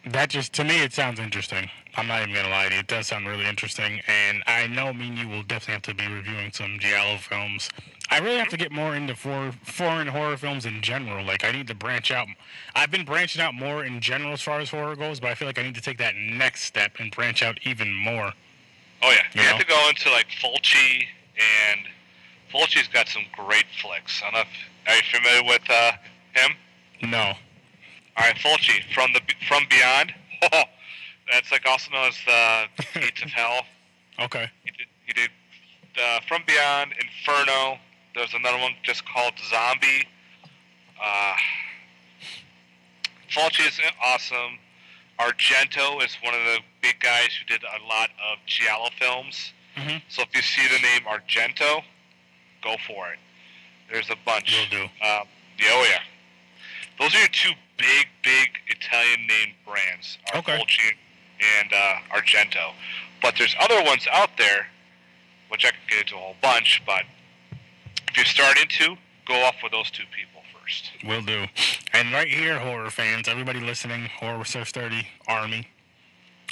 that just, to me, it sounds interesting. I'm not even gonna lie to you. It does sound really interesting, and I know me and you will definitely have to be reviewing some giallo films. I really have to get more into foreign horror films in general. Like, I need to branch out. I've been branching out more in general as far as horror goes, but I feel like I need to take that next step and branch out even more. Oh yeah, you have to go into like Fulci, and Fulci's got some great flicks. I don't know are you familiar with him? No. All right, Fulci from Beyond. That's like also known as the Gates of Hell. Okay. He did From Beyond, Inferno. There's another one just called Zombie. Fulci is awesome. Argento is one of the big guys who did a lot of giallo films. Mm-hmm. So if you see the name Argento, go for it. There's a bunch. Will do. Yeah, oh yeah. Those are your two big Italian named brands. Okay. Fulci and Argento. But there's other ones out there, which I can get into a whole bunch, but if you're starting to, go off with those two people first. Will do. And right here, horror fans, everybody listening, Horror with Surf 30 Army.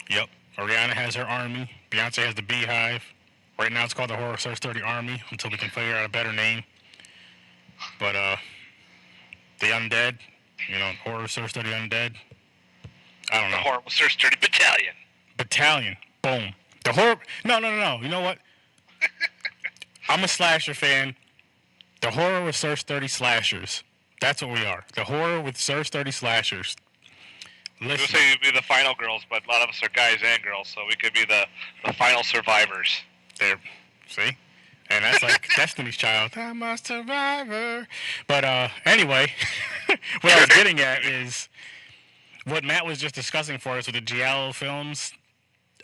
Yep. Ariana has her army. Beyonce has the Beehive. Right now it's called the Horror Surf 30 Army until we can figure out a better name. But, the Undead, Horror Surf 30 Undead. I don't know. The Horror with Surf 30 Battalion. Battalion. Boom. The horror... No. You know what? I'm a slasher fan. The Horror with Surf 30 Slashers. That's what we are. The Horror with Surf 30 Slashers. I was Listen, say we'd be the final girls, but a lot of us are guys and girls, so we could be the final survivors. there, see? And that's like Destiny's Child. I'm a survivor. But anyway, what I was getting at is what Matt was just discussing for us with the Giallo films.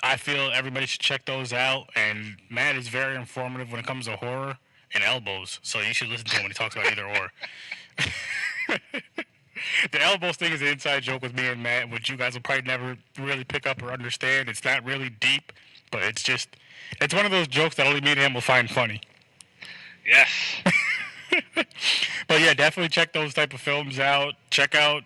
I feel everybody should check those out. And Matt is very informative when it comes to horror and elbows. So you should listen to him when he talks about either or. The elbows thing is an inside joke with me and Matt, which you guys will probably never really pick up or understand. It's not really deep, but it's one of those jokes that only me and him will find funny. Yes. But yeah, definitely check those type of films out. Check out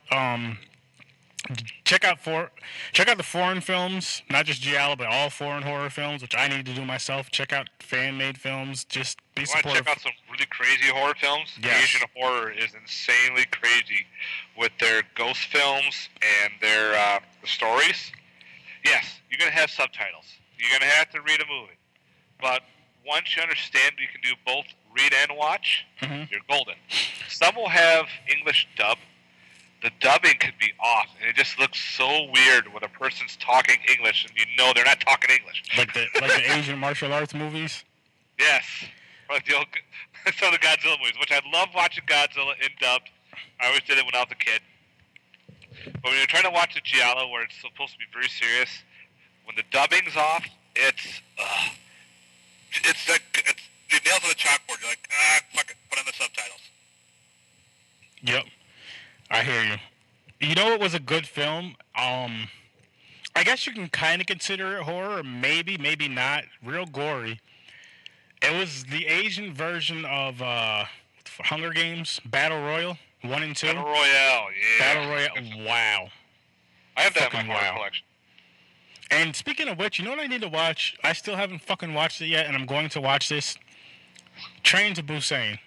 the foreign films, not just Giallo, but all foreign horror films, which I need to do myself. Check out fan-made films. Just be You want to supportive. check out some really crazy horror films? Yes. Asian horror is insanely crazy with their ghost films and their stories. Yes, you're going to have subtitles. You're going to have to read a movie. But once you understand you can do both read and watch, you're golden. Some will have English dub. The dubbing could be off, and it just looks so weird when a person's talking English and you know they're not talking English. Like the Asian martial arts movies. Yes. Like the old, some of the Godzilla movies, which I love watching Godzilla in dubbed. I always did it when I was a kid. But when you're trying to watch a Giallo where it's supposed to be very serious, when the dubbing's off, it's like the nails on the chalkboard. You're like, fuck it, put on the subtitles. Yep, I hear you. You know what was a good film? I guess you can kind of consider it horror, maybe not. Real gory. It was the Asian version of Hunger Games, Battle Royale 1 and 2. Battle Royale, yeah. Battle Royale, wow. I have that in Fucking my horror wow. collection. And speaking of which, you know what I need to watch? I still haven't fucking watched it yet, and I'm going to watch this. Train to Busan.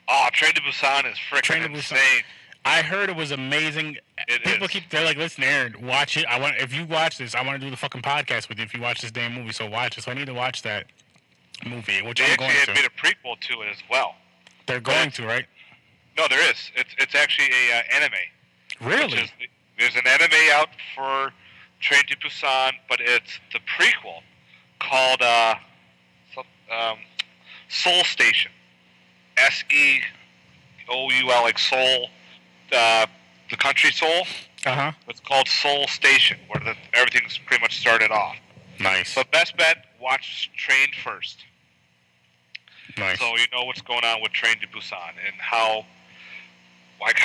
Oh, Train to Busan is Train freaking to Busan. insane. I heard it was amazing. People is. they're like, listen, Aaron, watch it. If you watch this, I want to do the fucking podcast with you if you watch this damn movie, so watch it. So I need to watch that movie, which They I'm actually going had to. made a prequel to it as well. They're going to, right? No, there is. It's actually a anime. Really? There's an anime out for Train to Busan, but it's the prequel called Soul Station. Seoul, like Seoul, the country Seoul. Uh-huh. It's called Soul Station, where everything's pretty much started off. Nice. So best bet, watch Train first. Nice. So you know what's going on with Train to Busan and how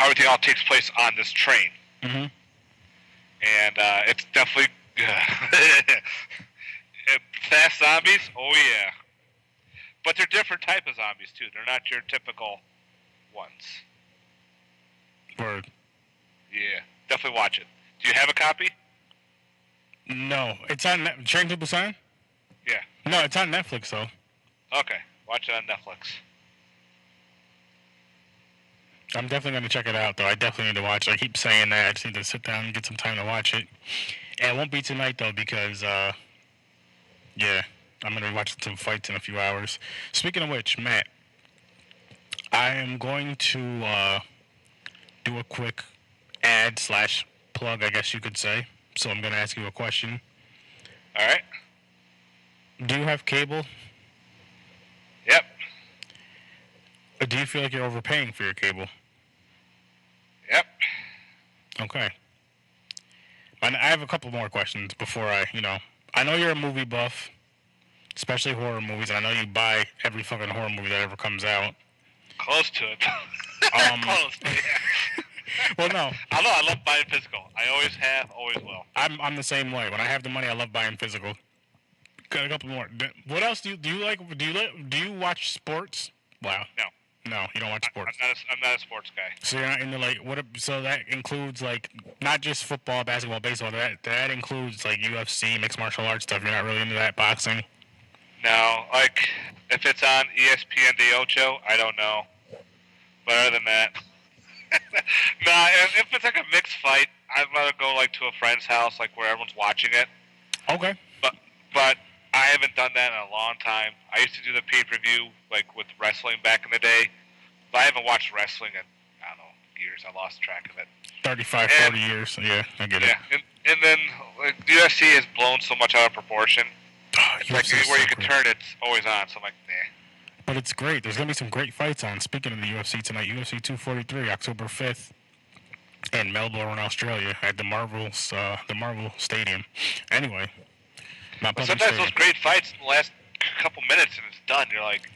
everything all takes place on this train. Mm-hmm. And it's definitely fast zombies. Oh yeah, but they're different type of zombies too. They're not your typical ones. Word. Yeah, definitely watch it. Do you have a copy? No. It's on Train to Busan? Yeah. No, it's on Netflix, though. Okay, watch it on Netflix. I'm definitely going to check it out, though. I definitely need to watch it. I keep saying that. I just need to sit down and get some time to watch it. And it won't be tonight, though, because, yeah, I'm going to be watching some fights in a few hours. Speaking of which, Matt, I am going to do a quick ad/plug, I guess you could say. So I'm going to ask you a question. All right. Do you have cable? Yep. Or do you feel like you're overpaying for your cable? Yep. Okay. I have a couple more questions before I know you're a movie buff, especially horror movies, and I know you buy every fucking horror movie that ever comes out. Close to it. Close. Yeah. Well, no. I love buying physical. I always have, always will. I'm the same way. When I have the money, I love buying physical. Got a couple more. What else do you like? Do you watch sports? Wow. No, you don't watch sports. I'm not a sports guy. So you're not into so that includes not just football, basketball, baseball. That includes UFC, mixed martial arts stuff. You're not really into that, boxing. No, if it's on ESPN de Ocho, I don't know. But other than that, nah. If it's like a mixed fight, I'd rather go to a friend's house, where everyone's watching it. Okay. But I haven't done that in a long time. I used to do the pay-per-view with wrestling back in the day, but I haven't watched wrestling in years. I lost track of it. 35, 40 years. Yeah, I get it. Yeah, and then like the UFC has blown so much out of proportion. It's like UFC 's anywhere so you can great. turn, it's always on. So I'm like, nah. But it's great. There's going to be some great fights on. Speaking of the UFC tonight, UFC 243, October 5th, in Melbourne, Australia, at the Marvel Stadium. Anyway, Mount But Pleasant sometimes those Stadium. great fights in the last couple minutes and it's done. You're like,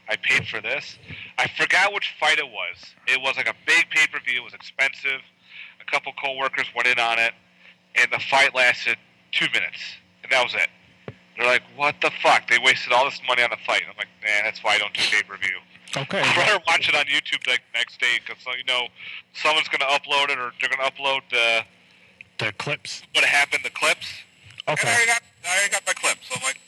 I paid for this. I forgot which fight it was. It was like a big pay-per-view. It was expensive. A couple co-workers went in on it, and the fight lasted 2 minutes, and that was it. They're like, what the fuck? They wasted all this money on the fight. I'm like, man, that's why I don't do pay-per-view. Okay. I'd rather watch it on YouTube like next day because someone's going to upload it or they're going to upload The clips. what happened, the clips. Okay. And I already got my clips, so I'm like,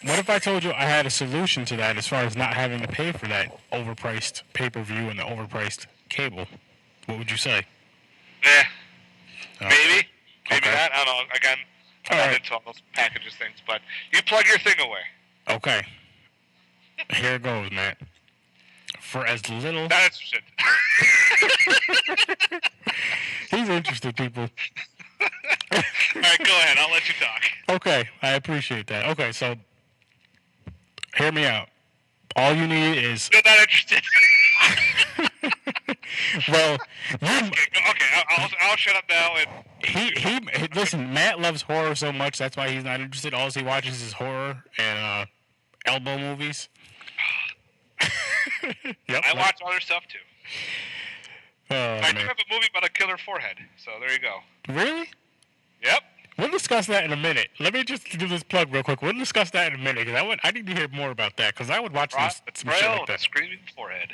What if I told you I had a solution to that as far as not having to pay for that overpriced pay-per-view and the overpriced cable? What would you say? eh, Oh, maybe Okay. not. I don't know. Again, I'm All not right. into all those packages things, but you plug your thing away. Okay. Here it goes, Matt. For as little... Not interested. He's interested, people. All right, go ahead. I'll let you talk. Okay, I appreciate that. Okay, so hear me out. All you need is Still not interested. well, Okay, I'll shut up now. And he listen. Matt loves horror so much that's why he's not interested. All he watches is horror and elbow movies. Yep. I watch other stuff too. Oh, I do man. have a movie about a killer forehead, so there you go. Really? Yep. We'll discuss that in a minute. Let me just do this plug real quick. We'll discuss that in a minute because I need to hear more about that because I would watch some shit Betrayal like and a that. screaming forehead.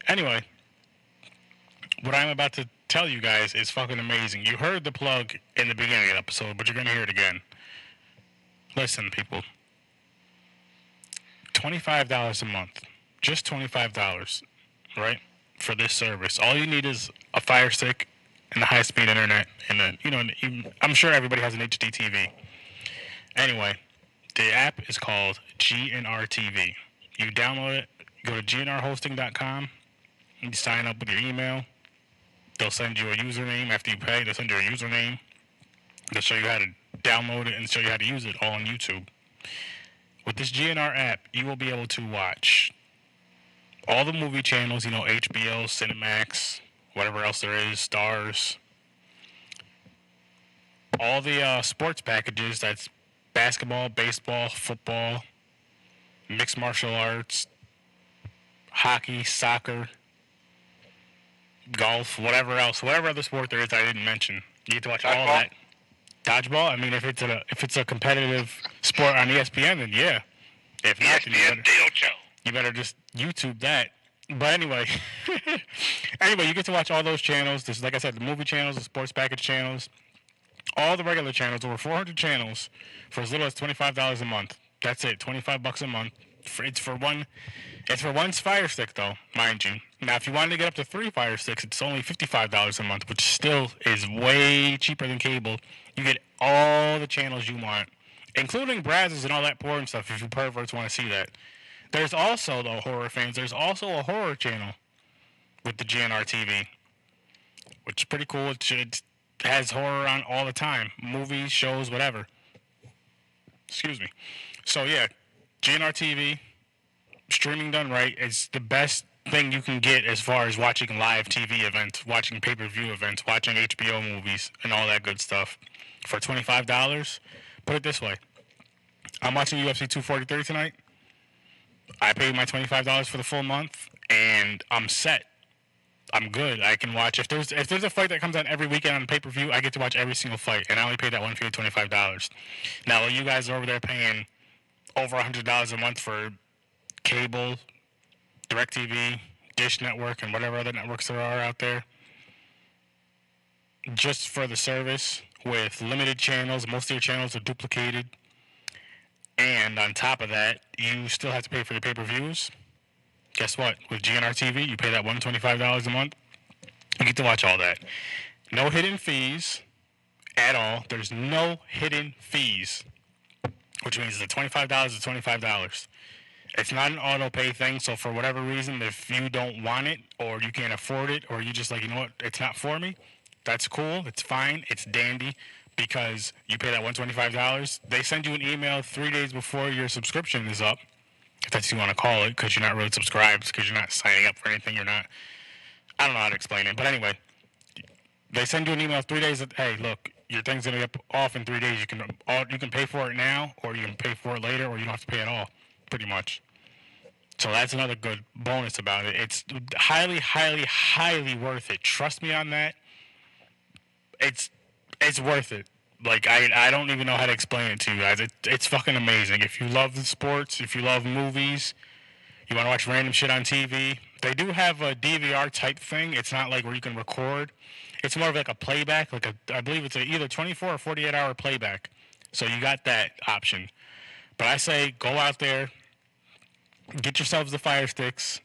Anyway, what I'm about to tell you guys is fucking amazing. You heard the plug in the beginning of the episode, but you're going to hear it again. Listen, people. $25 a month. Just $25, right? For this service. All you need is a Fire Stick and the high-speed internet. And then, I'm sure everybody has an HD TV. Anyway, the app is called GNR TV. You download it, go to gnrhosting.com, you sign up with your email. They'll send you a username after you pay. They'll send you a username. They'll show you how to download it and show you how to use it all on YouTube. With this GNR app, you will be able to watch all the movie channels, HBO, Cinemax, whatever else there is, Stars. All the sports packages, that's basketball, baseball, football, mixed martial arts, hockey, soccer, golf, whatever other sport there is I didn't mention. You get to watch all Dodgeball? that. Dodgeball? I mean, if it's a competitive sport on ESPN, then yeah. If not, then ESPN Deal Show. you better just YouTube that. But anyway, you get to watch all those channels. This, like I said, the movie channels, the sports package channels, all the regular channels, over 400 channels, for as little as $25 a month. That's it, $25 a month. It's for one Fire Stick, though, mind you. Now, if you wanted to get up to 3 Fire Sticks, it's only $55 a month, which still is way cheaper than cable. You get all the channels you want, including Brazzers and all that porn stuff, if you perverts want to see that. There's also, though, horror fans, there's also a horror channel with the GNR TV, which is pretty cool. It has horror on all the time. Movies, shows, whatever. Excuse me. So, yeah, GNR TV, streaming done right, is the best thing you can get as far as watching live TV events, watching pay-per-view events, watching HBO movies, and all that good stuff. For $25, put it this way. I'm watching UFC 243 tonight. I paid my $25 for the full month, and I'm set. I'm good. I can watch if there's a fight that comes on every weekend on pay-per-view, I get to watch every single fight, and I only paid that one fee of $25. Now, while you guys are over there paying over $100 a month for cable, DirecTV, Dish Network, and whatever other networks there are out there, just for the service with limited channels, most of your channels are duplicated. And on top of that, you still have to pay for the pay-per-views. Guess what? With GNR TV, you pay that $125 a month. You get to watch all that. No hidden fees at all. There's no hidden fees, which means the $25 is $25. It's not an auto pay thing, so for whatever reason, if you don't want it or you can't afford it or you just like, you know what, it's not for me, that's cool. It's fine. It's dandy because you pay that $125. They send you an email 3 days before your subscription is up, if that's what you want to call it, because you're not really subscribed, because you're not signing up for anything. You're not. I don't know how to explain it, but anyway, they send you an email 3 days that, hey, look, your thing's gonna get off in 3 days. You can pay for it now, or you can pay for it later, or you don't have to pay at all, pretty much. So that's another good bonus about it. It's highly, highly, highly worth it. Trust me on that. It's worth it. Like I don't even know how to explain it to you guys. It's fucking amazing. If you love the sports, if you love movies, you want to watch random shit on TV, they do have a DVR type thing. It's not like where you can record. It's more of like a playback. I believe it's either 24 or 48-hour playback. So you got that option. But I say go out there, get yourselves the Fire Sticks,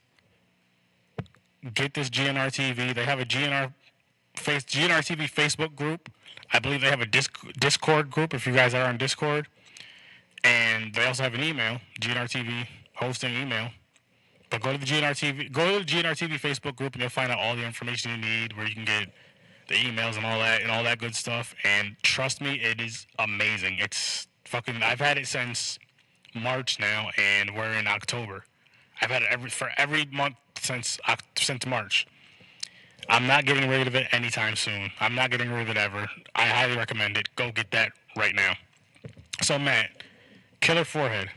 get this GNR TV. They have a GNR TV Facebook group. I believe they have a Discord group if you guys are on Discord. And they also have an email, GNR TV hosting email. But go to the GNR TV Facebook group and you'll find out all the information you need, where you can get the emails and all that good stuff. And trust me, it is amazing. It's fucking. I've had it since March now, and we're in October. I've had it every month since March. I'm not getting rid of it anytime soon. I'm not getting rid of it ever. I highly recommend it. Go get that right now. So Matt, killer forehead.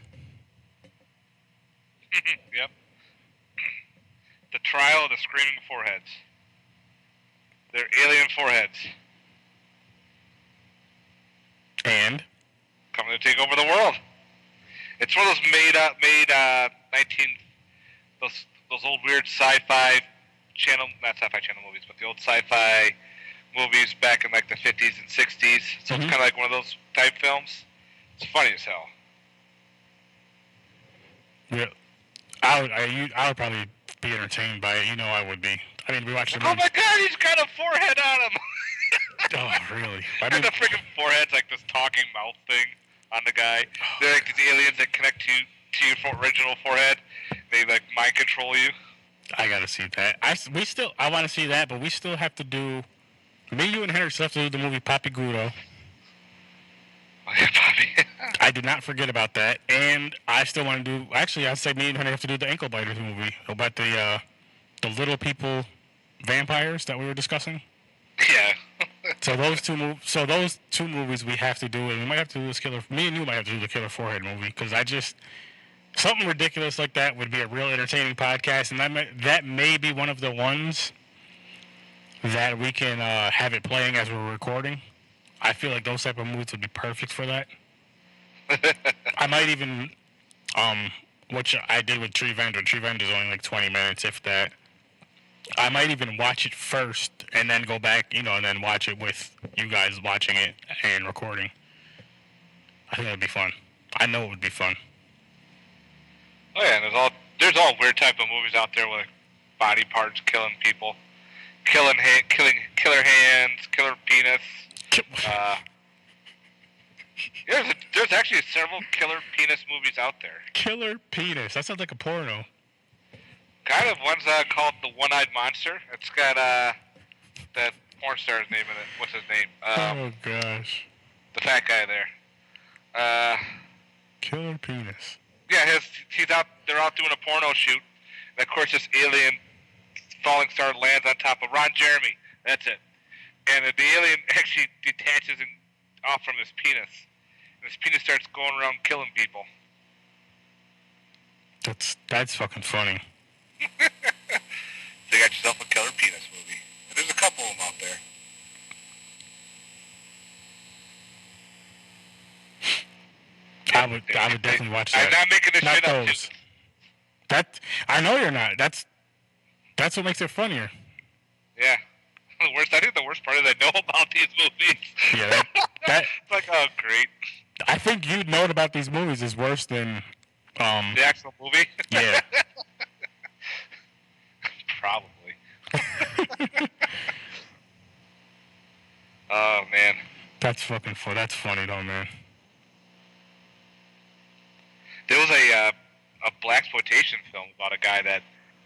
Yep. The trial of the screaming foreheads. They're alien foreheads. And coming to take over the world. It's one of those those old weird sci-fi channel, not sci-fi channel movies, but the old sci-fi movies back in like the 50s and 60s. So it's kind of like one of those type films. It's funny as hell. Yeah, I would probably be entertained by it. You know, I would be. I mean, we watched. Oh my God, he's got a forehead on him. Oh, really? And the freaking forehead's like this talking mouth thing on the guy. They're like these aliens that connect to your original forehead. They like mind control you. I gotta see that. I want to see that, but we still have to do. Me, you, and Henry still have to do the movie Papi Gudo. Oh yeah, Papi. I did not forget about that, and I still want to do. Actually, I'd say me and Henry have to do the Ankle Biters movie about the little people vampires that we were discussing. Yeah. So those two movies we have to do, and we might have to do this killer. Me and you might have to do the Killer Forehead movie because something ridiculous like that would be a real entertaining podcast, and that may be one of the ones that we can have it playing as we're recording. I feel like those type of movies would be perfect for that. I might even, which I did with Tree Vendor. Tree Vendor is only like 20 minutes, if that. I might even watch it first and then go back, and then watch it with you guys watching it and recording. I think it would be fun. I know it would be fun. Oh yeah, and there's all weird type of movies out there with like body parts killing people, killer hands, killer penis. There's actually several killer penis movies out there. Killer penis. That sounds like a porno. Kind of. One's called The One-Eyed Monster. It's got that porn star's name in it. What's his name? Oh gosh. The fat guy there. Killer penis. Yeah, they're out doing a porno shoot. And of course, this alien falling star lands on top of Ron Jeremy. That's it. And the alien actually detaches off from his penis. And his penis starts going around killing people. That's fucking funny. So you got yourself a killer penis movie. And there's a couple of them out there. I would definitely watch that. I'm not making this not shit up. Those. That I know you're not. That's what makes it funnier. Yeah. I think the worst part is I know about these movies. Yeah, that it's like, oh, great. I think you knowing about these movies is worse than the actual movie. Yeah. Probably. Oh man. That's fucking fun. That's funny though, man. There was a a blaxploitation film about a guy that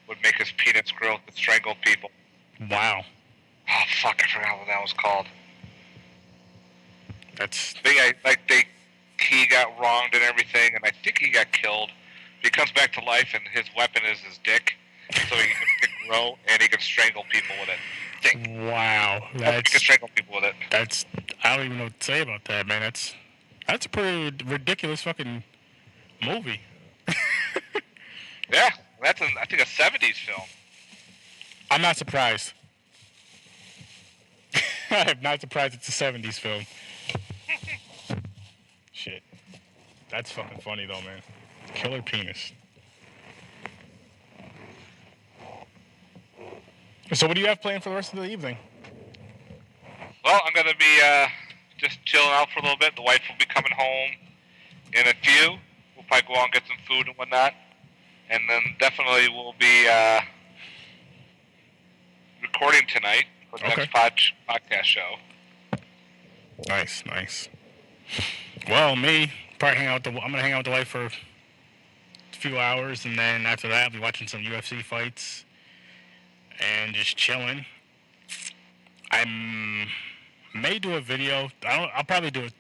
would make his penis grow to strangle people. Wow. Oh fuck! I forgot what that was called. That's He got wronged and everything, and I think he got killed. He comes back to life, and his weapon is his dick, so he can grow and he can strangle people with it. wow. He can strangle people with it. That's I don't even know what to say about that, man. That's a pretty ridiculous fucking movie. Yeah, that's I think a '70s film. I'm not surprised. I'm not surprised it's a '70s film. Shit. That's fucking funny though, man. Killer penis. So what do you have planned for the rest of the evening? Well, I'm gonna be just chilling out for a little bit. The wife will be coming home in a few. We'll probably go out and get some food and whatnot, and then definitely we'll be recording tonight for the next podcast show. Nice. Well, me probably I'm gonna hang out with the wife for a few hours, and then after that, I'll be watching some UFC fights and just chilling. I may do a video. I'll probably do it.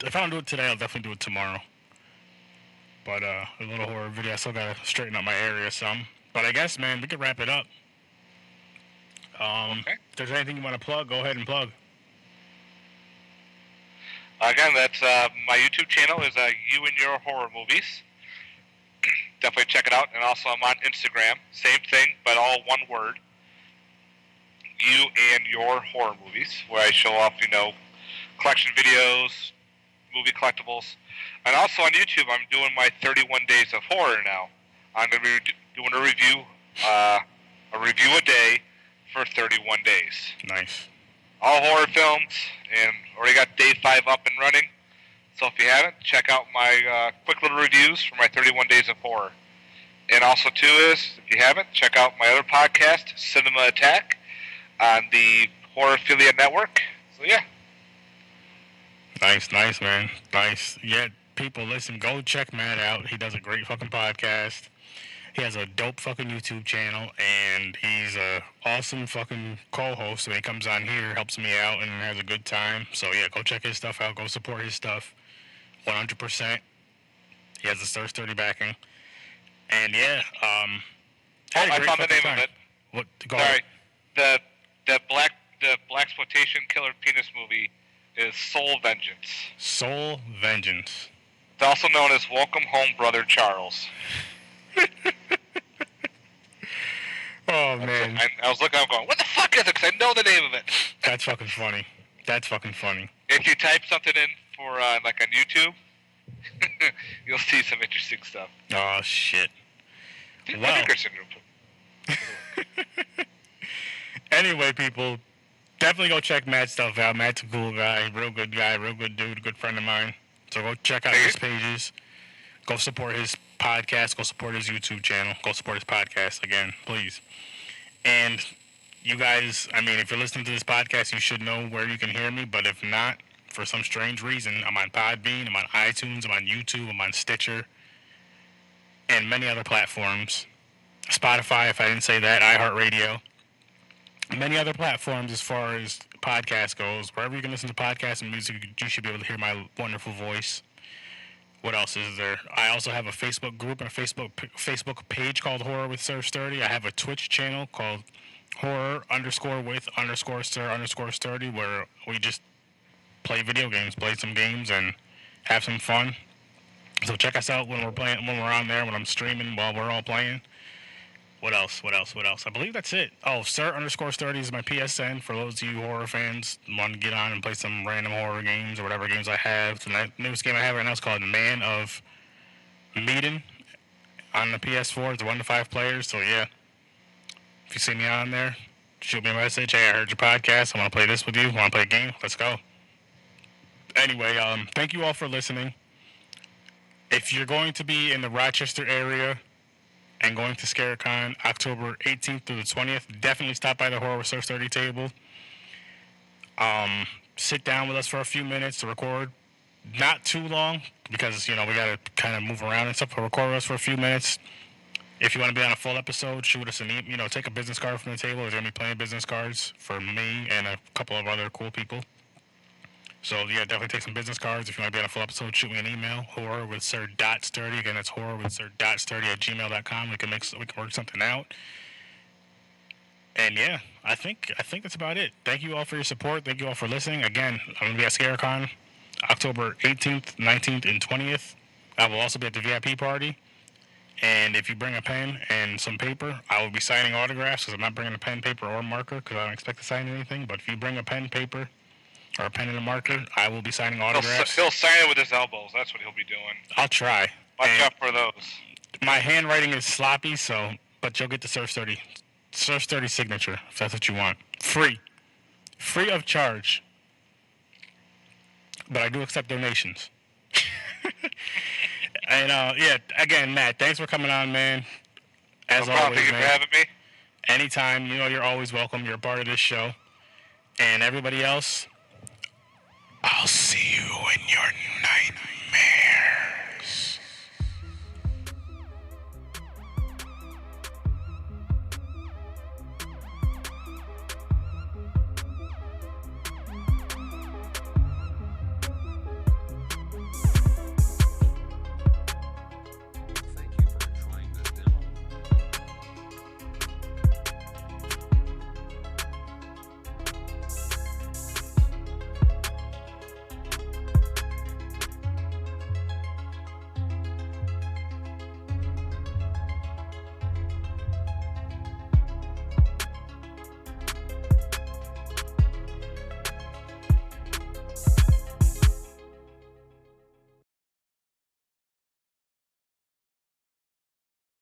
If I don't do it today, I'll definitely do it tomorrow. But a little horror video. I still gotta straighten up my area some. But I guess, man, we could wrap it up. Okay. If there's anything you want to plug, go ahead and plug. Again, that's my YouTube channel is You and Your Horror Movies. Definitely check it out. And also I'm on Instagram. Same thing, but all one word. You and Your Horror Movies, where I show off, collection videos, movie collectibles. And also on YouTube, I'm doing my 31 Days of Horror now. I'm going to be doing a review a day for 31 days. Nice. All horror films, and already got day 5 up and running. So if you haven't, check out my quick little reviews for my 31 Days of Horror. And also, too, if you haven't, check out my other podcast, Cinema Attack, on the Horrorphilia Network. So, yeah. Nice, man. Nice. Yeah, people, listen, go check Matt out. He does a great fucking podcast. He has a dope fucking YouTube channel, and he's a awesome fucking co-host. When he comes on here, helps me out, and has a good time. So, yeah, go check his stuff out. Go support his stuff. 100%. He has the Thirst 30 backing. And, yeah, I found the name of it. What? Sorry. The blaxploitation killer penis movie is Soul Vengeance. Soul Vengeance. It's also known as Welcome Home, Brother Charles. Oh, man. I was looking, I'm going, what the fuck is it? Because I know the name of it. That's fucking funny. If you type something in for, on YouTube, you'll see some interesting stuff. Oh, shit. Wow. Anyway, people, definitely go check Matt's stuff out. Matt's a cool guy, real good dude, good friend of mine. So go check out his pages. Go support his podcast. Go support his YouTube channel. Go support his podcast again, please. And you guys, if you're listening to this podcast, you should know where you can hear me. But if not, for some strange reason, I'm on Podbean, I'm on iTunes, I'm on YouTube, I'm on Stitcher, and many other platforms. Spotify, if I didn't say that, iHeartRadio. Many other platforms as far as podcast goes. Wherever you can listen to podcasts and music, you should be able to hear my wonderful voice. What else is there? I also have a Facebook group and a Facebook page called Horror with Sir Sturdy. I have a Twitch channel called Horror_with_Sir_Sturdy, where we just play video games, play some games, and have some fun. So check us out when we're on there, when I'm streaming while we're all playing. What else? I believe that's it. Oh, Sir_Sturdy is my PSN for those of you horror fans who want to get on and play some random horror games or whatever games I have. The newest game I have right now is called Man of Medan on the PS4. It's 1 to 5 players. So yeah, if you see me on there, shoot me a message. Hey, I heard your podcast. I want to play this with you. Want to play a game? Let's go. Anyway, thank you all for listening. If you're going to be in the Rochester area and going to ScareCon October 18th through the 20th, definitely stop by the Horror with Sir Sturdy table. Sit down with us for a few minutes to record not too long because we got to kind of move around and stuff. Record us for a few minutes. If you want to be on a full episode, shoot us an email. Take a business card from the table. There's gonna be plenty of business cards for me and a couple of other cool people. So yeah, definitely take some business cards. If you want to be on a full episode, shoot me an email. horrorwithsir.sturdy. Again, that's horrorwithsir.sturdy@gmail.com. We can work something out. And yeah, I think that's about it. Thank you all for your support. Thank you all for listening. Again, I'm gonna be at ScareCon, October 18th, 19th, and 20th. I will also be at the VIP party. And if you bring a pen and some paper, I will be signing autographs because I'm not bringing a pen, paper, or marker because I don't expect to sign anything. But if you bring a pen, paper, or a pen and a marker, I will be signing autographs. He'll sign it with his elbows. That's what he'll be doing. I'll try. Watch out for those. My handwriting is sloppy, but you'll get the Surf Sturdy signature if that's what you want. Free of charge. But I do accept donations. And yeah, again, Matt, thanks for coming on, man. As No problem. always, Thank you man. for having me. Anytime, you're always welcome. You're a part of this show. And everybody else, I'll see you in your